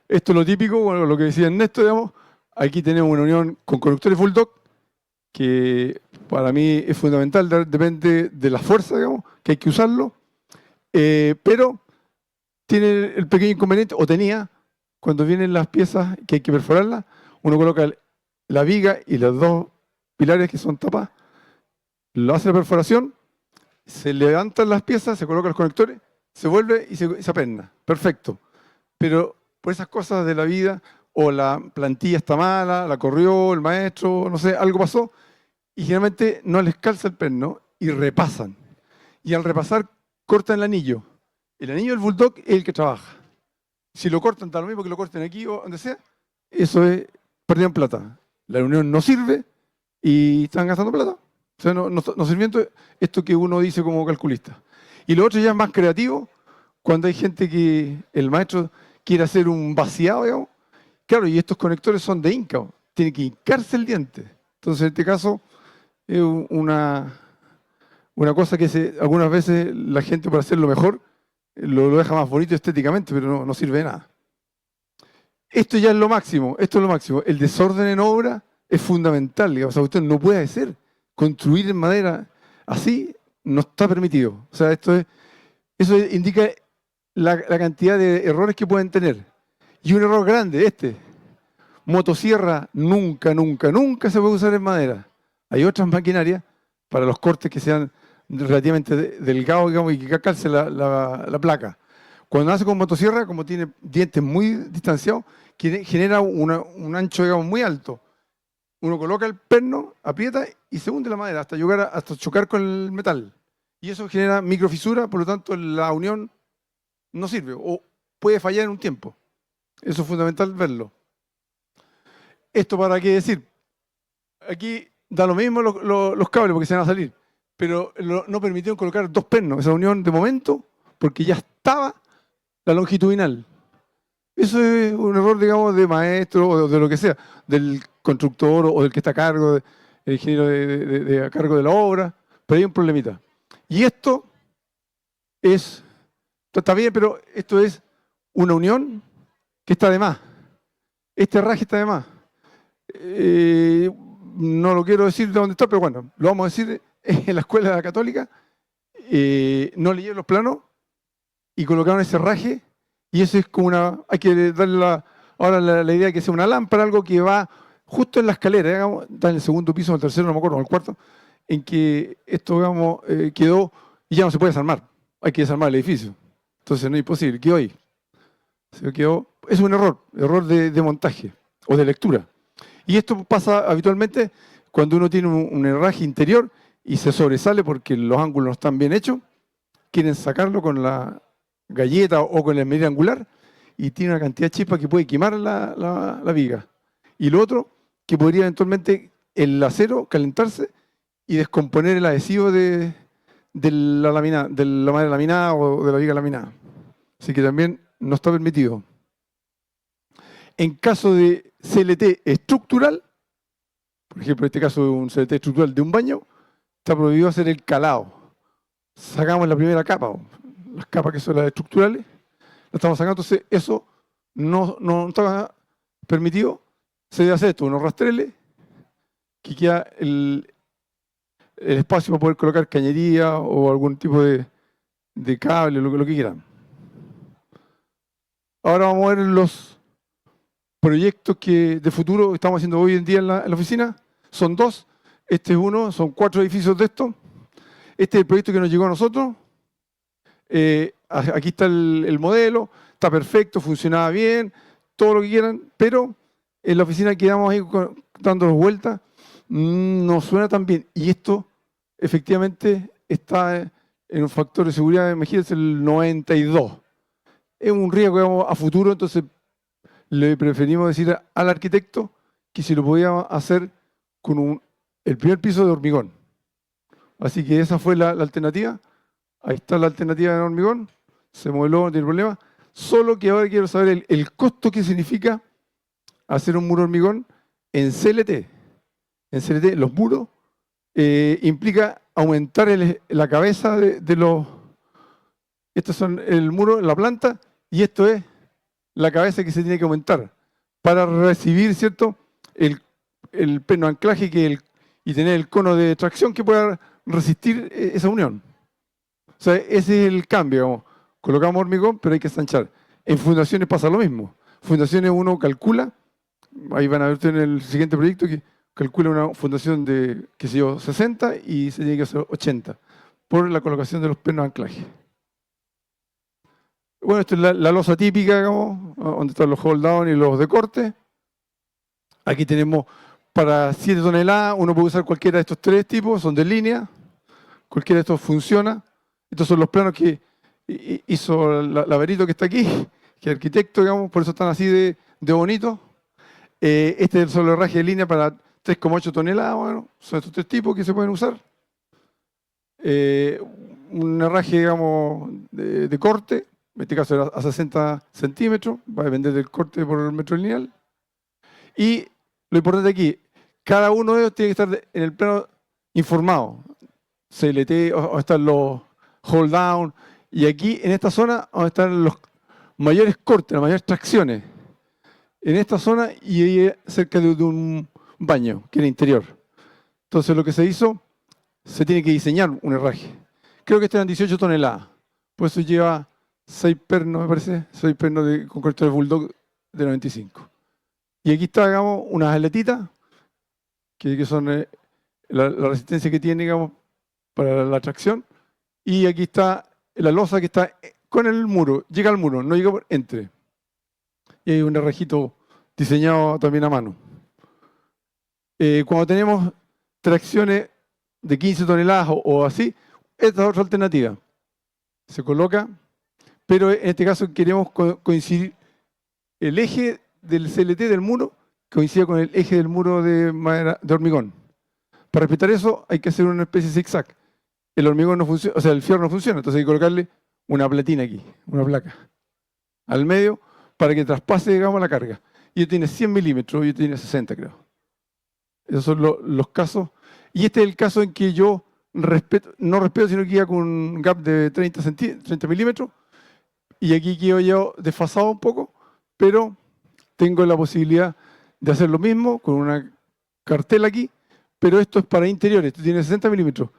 Esto es lo típico, bueno, lo que decía Ernesto, digamos, aquí tenemos una unión con conductores Bulldog, que para mí es fundamental, depende de la fuerza, digamos, que hay que usarlo, pero tiene el pequeño inconveniente, o tenía, cuando vienen las piezas que hay que perforarlas, uno coloca la viga y los dos pilares que son tapas, lo hace la perforación, se levantan las piezas, se colocan los conectores, se vuelve y se aperna. Perfecto. Pero por esas cosas de la vida, o la plantilla está mala, la corrió el maestro, no sé, algo pasó, y generalmente no les calza el perno y repasan. Y al repasar, cortan el anillo. El anillo del bulldog es el que trabaja. Si lo cortan, da lo mismo que lo corten aquí o donde sea, eso es, perdieron plata. La reunión no sirve y están gastando plata. O sea, no sirviendo esto que uno dice como calculista. Y lo otro ya es más creativo, cuando hay gente que el maestro quiere hacer un vaciado, digamos. Claro, y estos conectores son de Inca, tiene que hincarse el diente. Entonces, en este caso, es una cosa que algunas veces la gente, para hacerlo mejor, lo deja más bonito estéticamente, pero no sirve de nada. Esto ya es lo máximo, esto es lo máximo. El desorden en obra es fundamental, digamos. O sea, usted no puede hacer, construir en madera así no está permitido. O sea, eso indica la cantidad de errores que pueden tener. Y un error grande, motosierra nunca se puede usar en madera. Hay otras maquinarias para los cortes que sean relativamente delgados, digamos, y que calce la placa. Cuando hace con motosierra, como tiene dientes muy distanciados, genera un ancho, digamos, muy alto. Uno coloca el perno, aprieta y se hunde la madera hasta chocar con el metal. Y eso genera microfisura, por lo tanto la unión no sirve o puede fallar en un tiempo. Eso es fundamental verlo. ¿Esto para qué decir? Aquí da lo mismo los cables porque se van a salir, pero no permitieron colocar dos pernos, esa unión de momento, porque ya estaba la longitudinal. Eso es un error, digamos, de maestro o de lo que sea, del constructor o del que está a cargo, el ingeniero a cargo de la obra, pero hay un problemita. Y esto está bien, pero esto es una unión que está de más. Este herraje está de más. No lo quiero decir de dónde está, pero bueno, lo vamos a decir en la escuela católica. No leyeron los planos y colocaron ese herraje. Y eso es como hay que darle ahora la idea de que sea una lámpara, algo que va justo en la escalera, digamos, está en el segundo piso, en el tercero, no me acuerdo, en el cuarto, en que esto, digamos, quedó y ya no se puede desarmar. Hay que desarmar el edificio. Entonces no es imposible, quedó ahí. Es un error de montaje o de lectura. Y esto pasa habitualmente cuando uno tiene un herraje interior y se sobresale porque los ángulos no están bien hechos, quieren sacarlo con la galleta o con la medida angular y tiene una cantidad de chispa que puede quemar la viga. Y lo otro, que podría eventualmente el acero calentarse y descomponer el adhesivo de la madera laminada o de la viga laminada. Así que también no está permitido. En caso de CLT estructural, por ejemplo, en este caso de un CLT estructural de un baño, está prohibido hacer el calado. Sacamos la primera capa, las capas que son las estructurales, las estamos sacando, entonces eso no está permitido. Se debe hacer esto, unos rastreles, que queda el espacio para poder colocar cañería o algún tipo de cable, lo que quieran. Ahora vamos a ver los proyectos de futuro que estamos haciendo hoy en día en la oficina. Son dos. Este es uno, son 4 edificios de estos. Este es el proyecto que nos llegó a nosotros. Aquí está el modelo, está perfecto, funcionaba bien, todo lo que quieran, pero en la oficina quedamos ahí dándonos vueltas, no suena tan bien. Y esto efectivamente está en un factor de seguridad, imagínense, el 92. Es un riesgo, digamos, a futuro, entonces le preferimos decir al arquitecto que si lo podíamos hacer con el primer piso de hormigón. Así que esa fue la alternativa. Ahí está la alternativa de hormigón. Se modeló, no tiene problema. Solo que ahora quiero saber el costo que significa hacer un muro hormigón en CLT. En CLT, los muros implica aumentar la cabeza de los... Estos son el muro, la planta, y esto es la cabeza que se tiene que aumentar para recibir, ¿cierto?, el perno anclaje y tener el cono de tracción que pueda resistir esa unión. O sea, ese es el cambio, digamos. Colocamos hormigón, pero hay que ensanchar. En fundaciones pasa lo mismo. fundaciones uno calcula, ahí van a ver ustedes en el siguiente proyecto, que calcula una fundación de, qué sé yo, 60 y se tiene que hacer 80 por la colocación de los pernos de anclaje. Bueno, esta es la losa típica, digamos, donde están los hold down y los de corte. Aquí tenemos para 7 toneladas, uno puede usar cualquiera de estos 3 tipos, son de línea, cualquiera de estos funciona. Estos son los planos que hizo Laverito, que está aquí, que es arquitecto, digamos, por eso están así de bonitos. Este es el solo herraje de línea para 3,8 toneladas, bueno, son estos 3 tipos que se pueden usar. Un herraje, digamos, de corte, en este caso era a 60 centímetros, va a depender del corte por el metro lineal. Y lo importante aquí, cada uno de ellos tiene que estar en el plano informado. CLT, o están los hold down, y aquí en esta zona donde están los mayores cortes, las mayores tracciones. En esta zona y ahí cerca de un baño, que era interior. Entonces lo que se hizo, se tiene que diseñar un herraje. Creo que este eran 18 toneladas, por eso lleva 6 pernos, me parece, 6 pernos con correctores Bulldog de 95. Y aquí está, digamos, unas aletitas, que son la resistencia que tiene, digamos, para la tracción. Y aquí está la losa que está con el muro, llega al muro, no llega por entre. Y hay un herrajito diseñado también a mano. Cuando tenemos tracciones de 15 toneladas o así, esta es otra alternativa. Se coloca, pero en este caso queremos coincidir el eje del CLT del muro coincide con el eje del muro de madera, de hormigón. Para respetar eso hay que hacer una especie de zigzag. El hormigón no funciona, o sea, el fierro no funciona, entonces hay que colocarle una platina aquí, una placa, al medio, para que traspase, digamos, la carga. Y tiene 100 milímetros, y tiene 60, creo. Esos son los casos. Y este es el caso en que yo no respeto, sino que iba con un gap de 30 milímetros. Y aquí quedo yo desfasado un poco, pero tengo la posibilidad de hacer lo mismo con una cartela aquí, pero esto es para interiores, esto tiene 60 milímetros.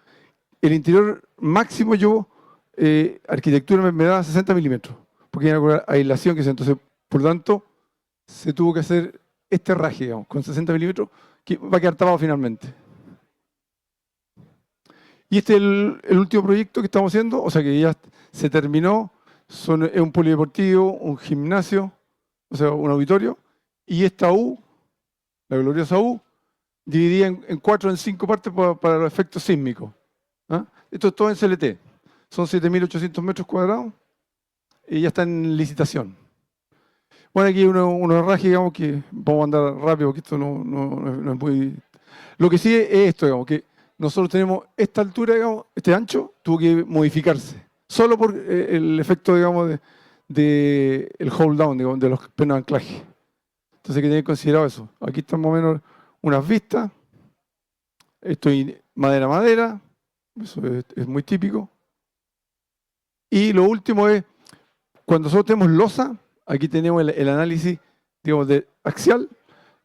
El interior máximo arquitectura me da 60 milímetros, porque hay una aislación que se entonces, por lo tanto, se tuvo que hacer este herraje, digamos, con 60 milímetros, que va a quedar tapado finalmente. Y este es el último proyecto que estamos haciendo, o sea que ya se terminó, es un polideportivo, un gimnasio, o sea, un auditorio, y esta U, la gloriosa U, dividida en 4 o en 5 partes para los efectos sísmicos. ¿Ah? Esto es todo en CLT, son 7.800 metros cuadrados y ya está en licitación. Bueno, aquí hay unos herrajes, digamos, que vamos a andar rápido, porque esto no es muy... Lo que sí es esto, digamos, que nosotros tenemos esta altura, digamos, este ancho, tuvo que modificarse, solo por el efecto, digamos, de el hold down, digamos, de los pernos de anclaje. Entonces hay que tener considerado eso. Aquí están más o menos unas vistas. Esto es madera, eso es muy típico. Y lo último es, cuando nosotros tenemos losa, aquí tenemos el análisis, digamos, de axial,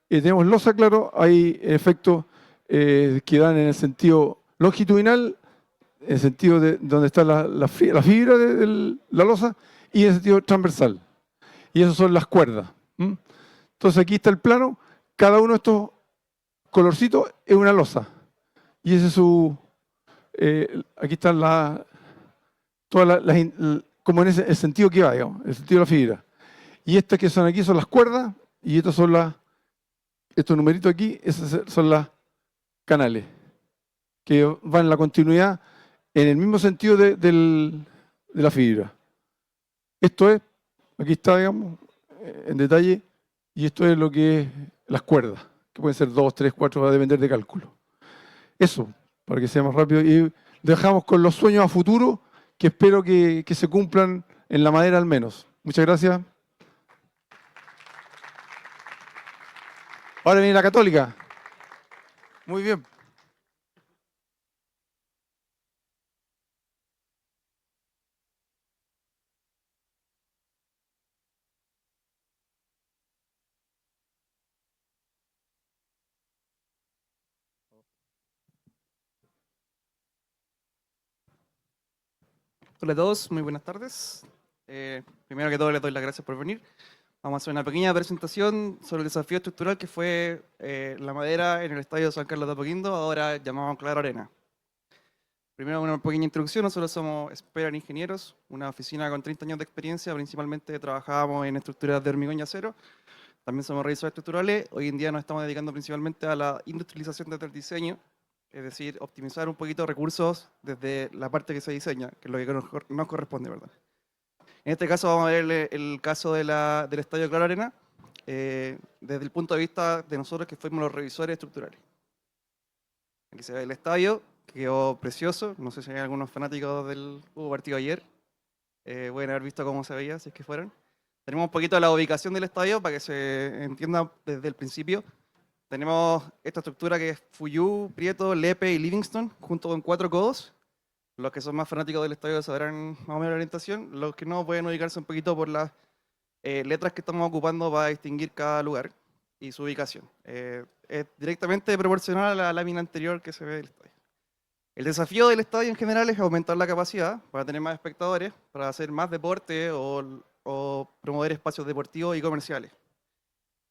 y tenemos losa, claro, hay efectos que dan en el sentido longitudinal, en el sentido de donde está la fibra de la losa, y en el sentido transversal. Y esas son las cuerdas. Entonces aquí está el plano, cada uno de estos colorcitos es una losa. Y ese es su... aquí están como en el sentido que va, digamos, el sentido de la fibra. Y estas que son aquí son las cuerdas, y estos son estos numeritos aquí, esos son las canales, que van en la continuidad en el mismo sentido de la fibra. Esto es, aquí está, digamos, en detalle, y esto es lo que es las cuerdas, que pueden ser 2, 3, 4, va a depender de cálculo. Eso, para que sea más rápido. Y dejamos con los sueños a futuro, que espero que se cumplan en la madera al menos. Muchas gracias. Ahora viene la católica. Muy bien. Hola a todos, muy buenas tardes. Primero que todo les doy las gracias por venir. Vamos a hacer una pequeña presentación sobre el desafío estructural que fue la madera en el estadio San Carlos de Apoquindo, ahora llamado Claro Arena. Primero una pequeña introducción, nosotros somos Esperan Ingenieros, una oficina con 30 años de experiencia, principalmente trabajábamos en estructuras de hormigón y acero, también somos revisores estructurales, hoy en día nos estamos dedicando principalmente a la industrialización desde el diseño, es decir, optimizar un poquito recursos desde la parte que se diseña, que es lo que nos corresponde, ¿verdad? En este caso vamos a ver el caso del Estadio Claro Arena desde el punto de vista de nosotros que fuimos los revisores estructurales. Aquí se ve el estadio, que quedó precioso, no sé si hay algunos fanáticos del partido ayer, pueden haber visto cómo se veía, si es que fueron. Tenemos un poquito la ubicación del estadio para que se entienda desde el principio. Tenemos esta estructura que es Fuyú, Prieto, Lepe y Livingston, junto con 4 codos. Los que son más fanáticos del estadio sabrán más o menos la orientación. Los que no pueden ubicarse un poquito por las letras que estamos ocupando para distinguir cada lugar y su ubicación. Es directamente proporcional a la lámina anterior que se ve del estadio. El desafío del estadio en general es aumentar la capacidad para tener más espectadores, para hacer más deporte o promover espacios deportivos y comerciales.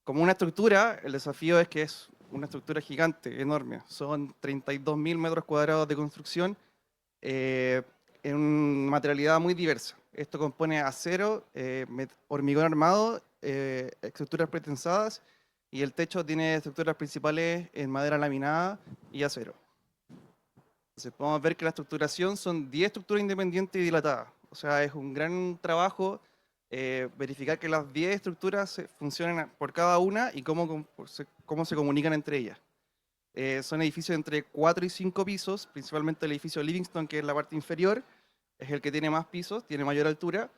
Como una estructura, el desafío es que es una estructura gigante, enorme. Son 32.000 metros cuadrados de construcción, en materialidad muy diversa. Esto compone acero, hormigón armado, estructuras pretensadas y el techo tiene estructuras principales en madera laminada y acero. Entonces podemos ver que la estructuración son 10 estructuras independientes y dilatadas. O sea, es un gran trabajo verificar que las 10 estructuras funcionen por cada una y cómo se comunican entre ellas. Son edificios entre 4 y 5 pisos, principalmente el edificio Livingston, que es la parte inferior, es el que tiene más pisos, tiene mayor altura,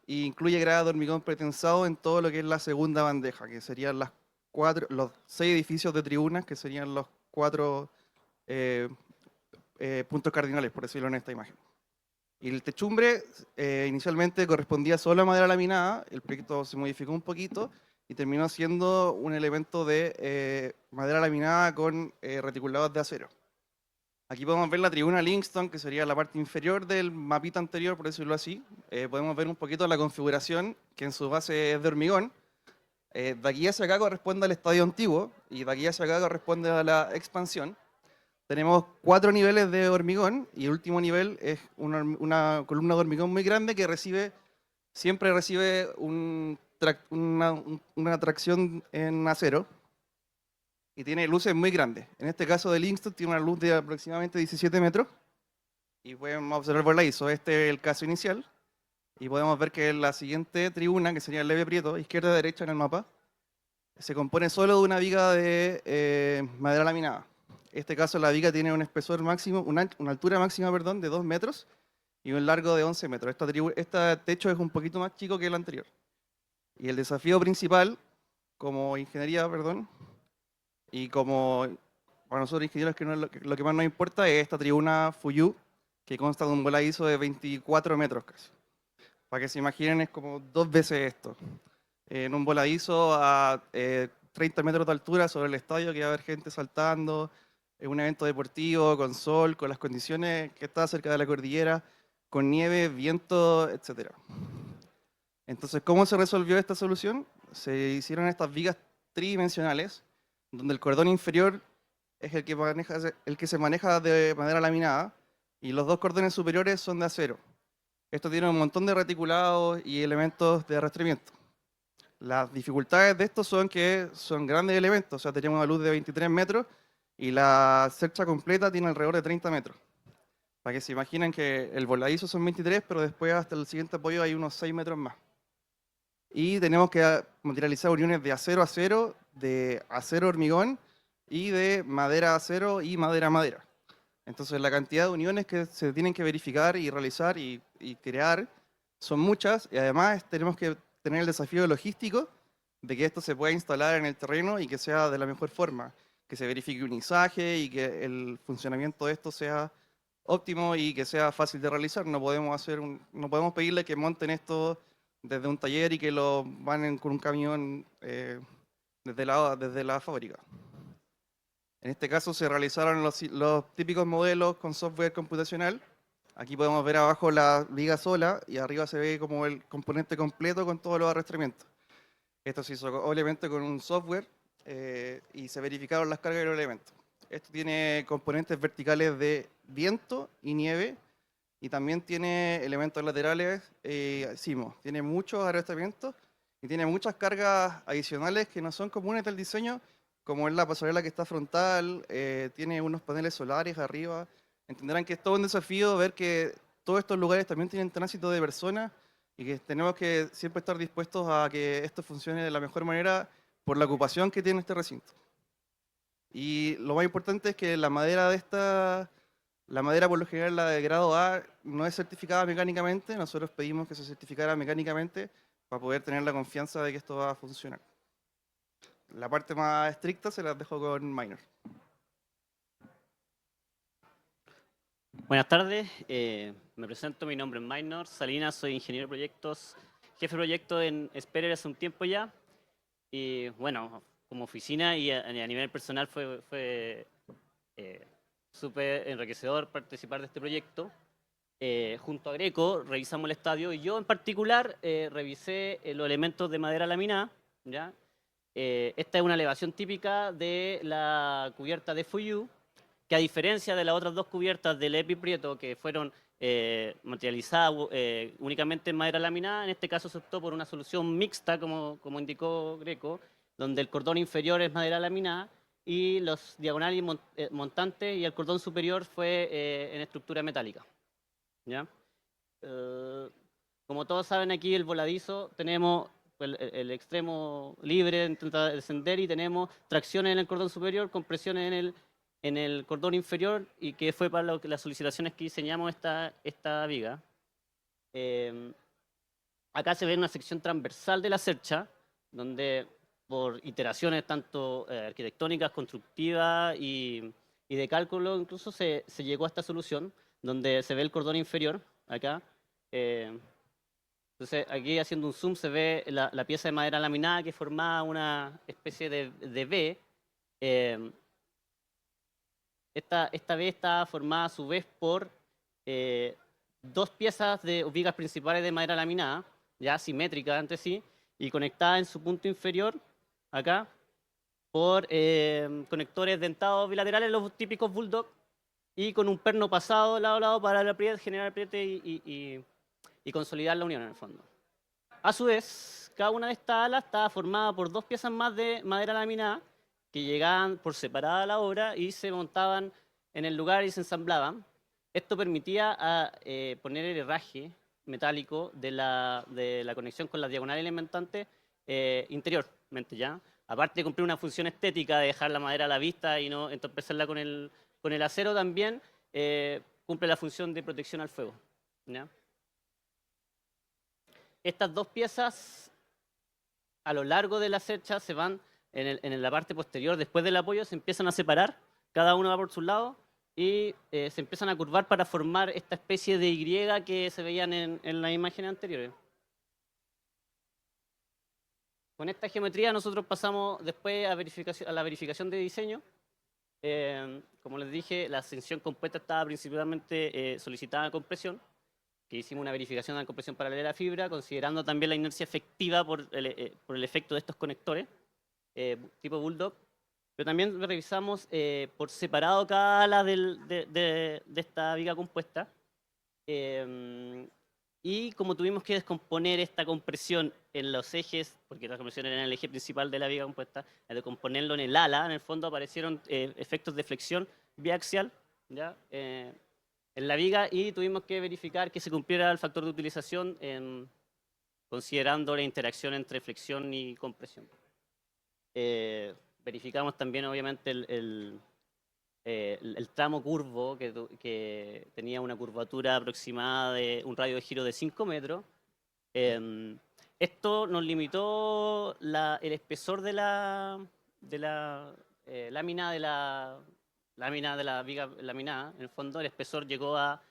e incluye gradas de hormigón pretensado en todo lo que es la segunda bandeja, que serían los 6 edificios de tribunas, que serían los 4 puntos cardinales, por decirlo en esta imagen. Y el techumbre inicialmente correspondía solo a madera laminada, el proyecto se modificó un poquito, y terminó siendo un elemento de madera laminada con reticulados de acero. Aquí podemos ver la tribuna Livingston, que sería la parte inferior del mapita anterior, por decirlo así. Podemos ver un poquito la configuración, que en su base es de hormigón. De aquí hacia acá corresponde al estadio antiguo, y de aquí hacia acá corresponde a la expansión. Tenemos 4 niveles de hormigón, y el último nivel es una columna de hormigón muy grande que siempre recibe una tracción en acero y tiene luces muy grandes. En este caso de Livingston tiene una luz de aproximadamente 17 metros y podemos observar por la ISO. Este es el caso inicial y podemos ver que la siguiente tribuna, que sería el Leve Prieto, izquierda y derecha en el mapa, se compone solo de una viga de madera laminada. En este caso la viga tiene un espesor máximo, una altura máxima, perdón, de 2 metros y un largo de 11 metros. Este techo es un poquito más chico que el anterior. Y el desafío principal, como ingeniería, y como para nosotros ingenieros que no es lo que más nos importa, es esta tribuna Fuyú, que consta de un voladizo de 24 metros casi. Para que se imaginen, es como 2 veces esto. En un voladizo a 30 metros de altura sobre el estadio, que va a haber gente saltando, en un evento deportivo, con sol, con las condiciones que está cerca de la cordillera, con nieve, viento, etc. Entonces, ¿cómo se resolvió esta solución? Se hicieron estas vigas tridimensionales, donde el cordón inferior es el que se maneja de madera laminada, y los 2 cordones superiores son de acero. Esto tiene un montón de reticulados y elementos de arrastramiento. Las dificultades de esto son que son grandes elementos, o sea, tenemos una luz de 23 metros y la cercha completa tiene alrededor de 30 metros. Para que se imaginen que el voladizo son 23, pero después hasta el siguiente apoyo hay unos 6 metros más. Y tenemos que materializar uniones de acero-acero, de acero-hormigón y de madera-acero y madera-madera. Entonces la cantidad de uniones que se tienen que verificar y realizar y crear son muchas, y además tenemos que tener el desafío logístico de que esto se pueda instalar en el terreno y que sea de la mejor forma, que se verifique un izaje y que el funcionamiento de esto sea óptimo y que sea fácil de realizar. No podemos pedirle que monten esto desde un taller y que lo van con un camión desde la fábrica. En este caso se realizaron los típicos modelos con software computacional. Aquí podemos ver abajo la viga sola y arriba se ve como el componente completo con todos los arrastramientos. Esto se hizo obviamente con un software y se verificaron las cargas de los elementos. Esto tiene componentes verticales de viento y nieve y también tiene elementos laterales sismos. Tiene muchos arrestamientos y tiene muchas cargas adicionales que no son comunes del diseño, como es la pasarela que está frontal, tiene unos paneles solares arriba. Entenderán que es todo un desafío ver que todos estos lugares también tienen tránsito de personas y que tenemos que siempre estar dispuestos a que esto funcione de la mejor manera por la ocupación que tiene este recinto. Y lo más importante es que la madera la madera por lo general, la de grado A, no es certificada mecánicamente. Nosotros pedimos que se certificara mecánicamente para poder tener la confianza de que esto va a funcionar. La parte más estricta se las dejo con Minor. Buenas tardes, me presento, mi nombre es Minor Salinas, soy ingeniero de proyectos, jefe de proyecto en Esperer hace un tiempo ya. Y bueno, como oficina y a nivel personal fue súper enriquecedor participar de este proyecto. Junto a Greco revisamos el estadio y yo en particular revisé los elementos de madera laminada, ¿ya? Esta es una elevación típica de la cubierta de Fuyu, que a diferencia de las otras dos cubiertas del Epi Prieto que fueron materializadas únicamente en madera laminada, en este caso se optó por una solución mixta, como indicó Greco, donde el cordón inferior es madera laminada y los diagonales montantes y el cordón superior fue en estructura metálica, ¿ya? Como todos saben, aquí el voladizo tenemos el extremo libre, intenta descender y tenemos tracciones en el cordón superior, compresiones en el cordón inferior, y que fue para las solicitaciones que diseñamos esta viga. Acá se ve una sección transversal de la cercha, donde por iteraciones tanto arquitectónicas, constructivas y de cálculo, incluso se llegó a esta solución, donde se ve el cordón inferior, acá. Entonces, aquí haciendo un zoom se ve la pieza de madera laminada que formaba una especie de V. Esta V está formada a su vez por dos piezas de vigas principales de madera laminada, ya simétricas entre sí, y conectadas en su punto inferior, acá, por conectores dentados bilaterales, los típicos bulldog, y con un perno pasado lado a lado para generar apriete y consolidar la unión en el fondo. A su vez, cada una de estas alas estaba formada por dos piezas más de madera laminada que llegaban por separada a la obra y se montaban en el lugar y se ensamblaban. Esto permitía poner el herraje metálico de la conexión con la diagonal elementante interiormente, ¿ya? Aparte de cumplir una función estética de dejar la madera a la vista y no entorpecerla con el acero, también cumple la función de protección al fuego, ¿ya? Estas dos piezas a lo largo de la cercha se van en la parte posterior, después del apoyo, se empiezan a separar, cada uno va por su lado y se empiezan a curvar para formar esta especie de Y que se veían en las imágenes anteriores. Con esta geometría nosotros pasamos después a la verificación de diseño. Como les dije, la sección compuesta estaba principalmente solicitada a compresión, que hicimos una verificación de la compresión paralela a fibra, considerando también la inercia efectiva por el efecto de estos conectores, tipo Bulldog. Pero también revisamos por separado cada ala de esta viga compuesta. Y como tuvimos que descomponer esta compresión en los ejes, porque la compresión era en el eje principal de la viga compuesta, al descomponerlo en el ala, en el fondo aparecieron efectos de flexión biaxial, ¿ya? En la viga, y tuvimos que verificar que se cumpliera el factor de utilización considerando la interacción entre flexión y compresión. Verificamos también obviamente el tramo curvo que tenía una curvatura aproximada de un radio de giro de 5 metros. Esto nos limitó el espesor de la lámina de la viga laminada. En el fondo el espesor llegó a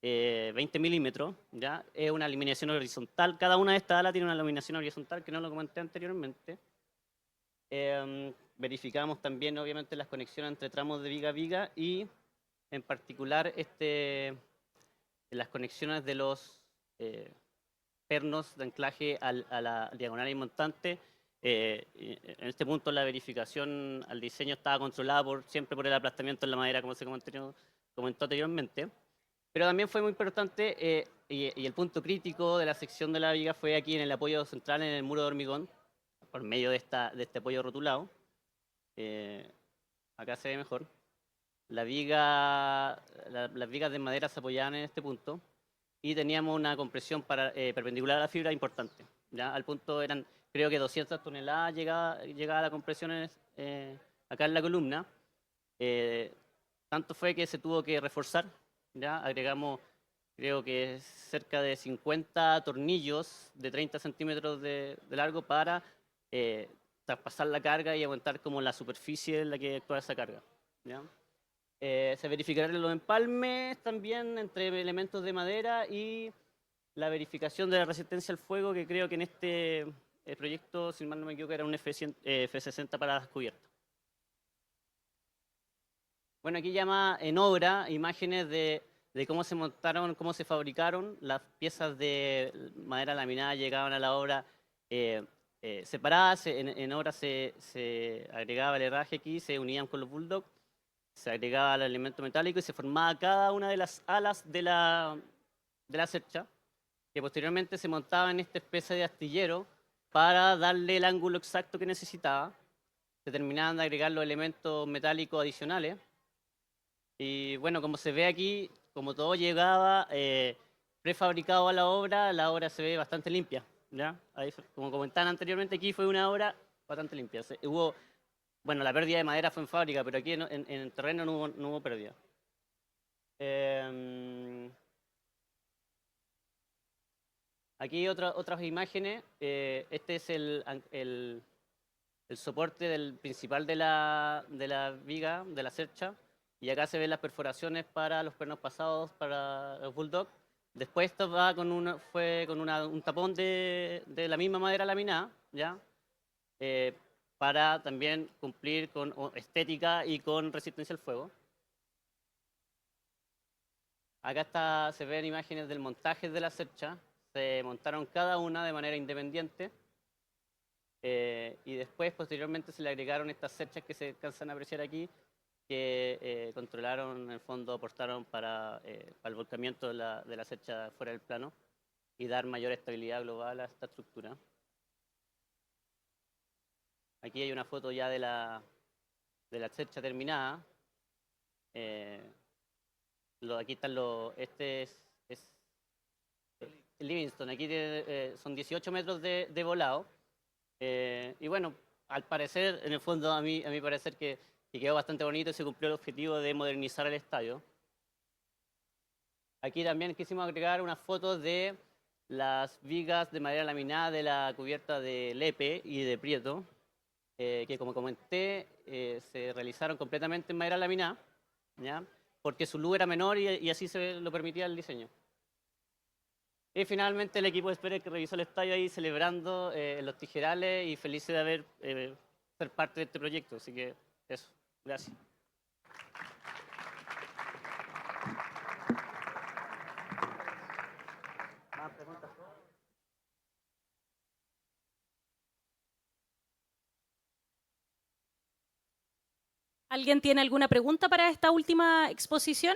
20 milímetros, ¿ya? Es una eliminación horizontal. Cada una de estas alas tiene una eliminación horizontal que no lo comenté anteriormente. Verificamos también obviamente las conexiones entre tramos de viga a viga y en particular las conexiones de los pernos de anclaje a la diagonal y montante y en este punto la verificación al diseño estaba controlada siempre por el aplastamiento en la madera, como se comentó anteriormente. Pero también fue muy importante, y el punto crítico de la sección de la viga fue aquí en el apoyo central, en el muro de hormigón, por medio de este apoyo rotulado. Acá se ve mejor. Las vigas de madera se apoyaban en este punto y teníamos una compresión perpendicular a la fibra importante. ¿Ya? Al punto eran, creo que 200 toneladas llegaba la compresión acá en la columna. Tanto fue que se tuvo que reforzar. ¿Ya? Agregamos, creo que cerca de 50 tornillos de 30 centímetros de largo para traspasar la carga y aguantar como la superficie en la que actúa esa carga. ¿Ya? Se verificarán los empalmes también entre elementos de madera y la verificación de la resistencia al fuego, que creo que en este proyecto, si mal no me equivoco, era un F60 para las cubiertas. Bueno, aquí llama en obra imágenes de cómo se montaron, cómo se fabricaron. Las piezas de madera laminada llegaban a la obra separadas, en obra se agregaba el herraje aquí, se unían con los bulldogs, se agregaba el elemento metálico y se formaba cada una de las alas de la cercha, que posteriormente se montaba en esta especie de astillero para darle el ángulo exacto que necesitaba. Se terminaban de agregar los elementos metálicos adicionales. Y bueno, como se ve aquí, como todo llegaba prefabricado a la obra se ve bastante limpia. ¿Ya? Ahí, como comentaban anteriormente, aquí fue una obra bastante limpia. Bueno, la pérdida de madera fue en fábrica, pero aquí en el terreno no hubo pérdida. Aquí otras imágenes. Este es el soporte principal de la viga, de la cercha. Y acá se ven las perforaciones para los pernos pasados, para los bulldogs. Después esto fue con un tapón de la misma madera laminada, ¿ya? Para también cumplir con estética y con resistencia al fuego. Acá se ven imágenes del montaje de la cercha. Se montaron cada una de manera independiente. Y después, posteriormente, se le agregaron estas cerchas que se alcanzan a apreciar aquí, que controlaron, en el fondo, aportaron para el volcamiento de la cercha fuera del plano y dar mayor estabilidad global a esta estructura. Aquí hay una foto ya de la cercha terminada. Aquí están este es Livingston. Aquí son 18 metros de volado. Y bueno, al parecer, en el fondo, a mí parecer que quedó bastante bonito y se cumplió el objetivo de modernizar el estadio. Aquí también quisimos agregar unas fotos de las vigas de madera laminada de la cubierta de Lepe y de Prieto, que como comenté, se realizaron completamente en madera laminada, ¿ya? Porque su luz era menor y así se lo permitía el diseño. Y finalmente el equipo de Esperes que revisó el estadio ahí celebrando los tijerales y felices de haber ser parte de este proyecto. Así que eso, gracias. ¿Alguien tiene alguna pregunta para esta última exposición?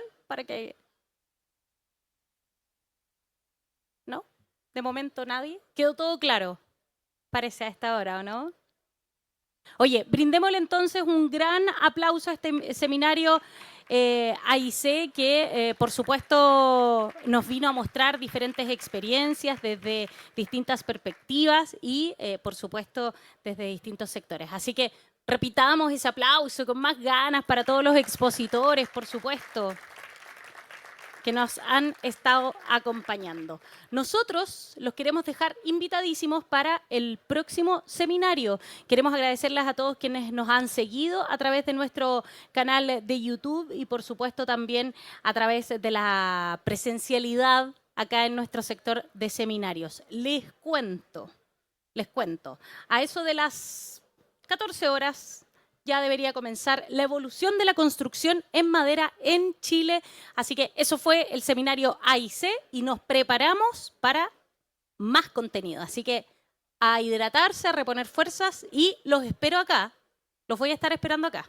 ¿No? De momento nadie. ¿Quedó todo claro? Parece a esta hora, ¿o no? Oye, brindémosle entonces un gran aplauso a este seminario AIC que, por supuesto, nos vino a mostrar diferentes experiencias desde distintas perspectivas y, por supuesto, desde distintos sectores. Así que repitamos ese aplauso con más ganas para todos los expositores, por supuesto, que nos han estado acompañando. Nosotros los queremos dejar invitadísimos para el próximo seminario. Queremos agradecerles a todos quienes nos han seguido a través de nuestro canal de YouTube y, por supuesto, también a través de la presencialidad acá en nuestro sector de seminarios. Les cuento, a eso de las 14 horas ya debería comenzar la evolución de la construcción en madera en Chile. Así que eso fue el seminario AIC y nos preparamos para más contenido. Así que a hidratarse, a reponer fuerzas y los espero acá. Los voy a estar esperando acá.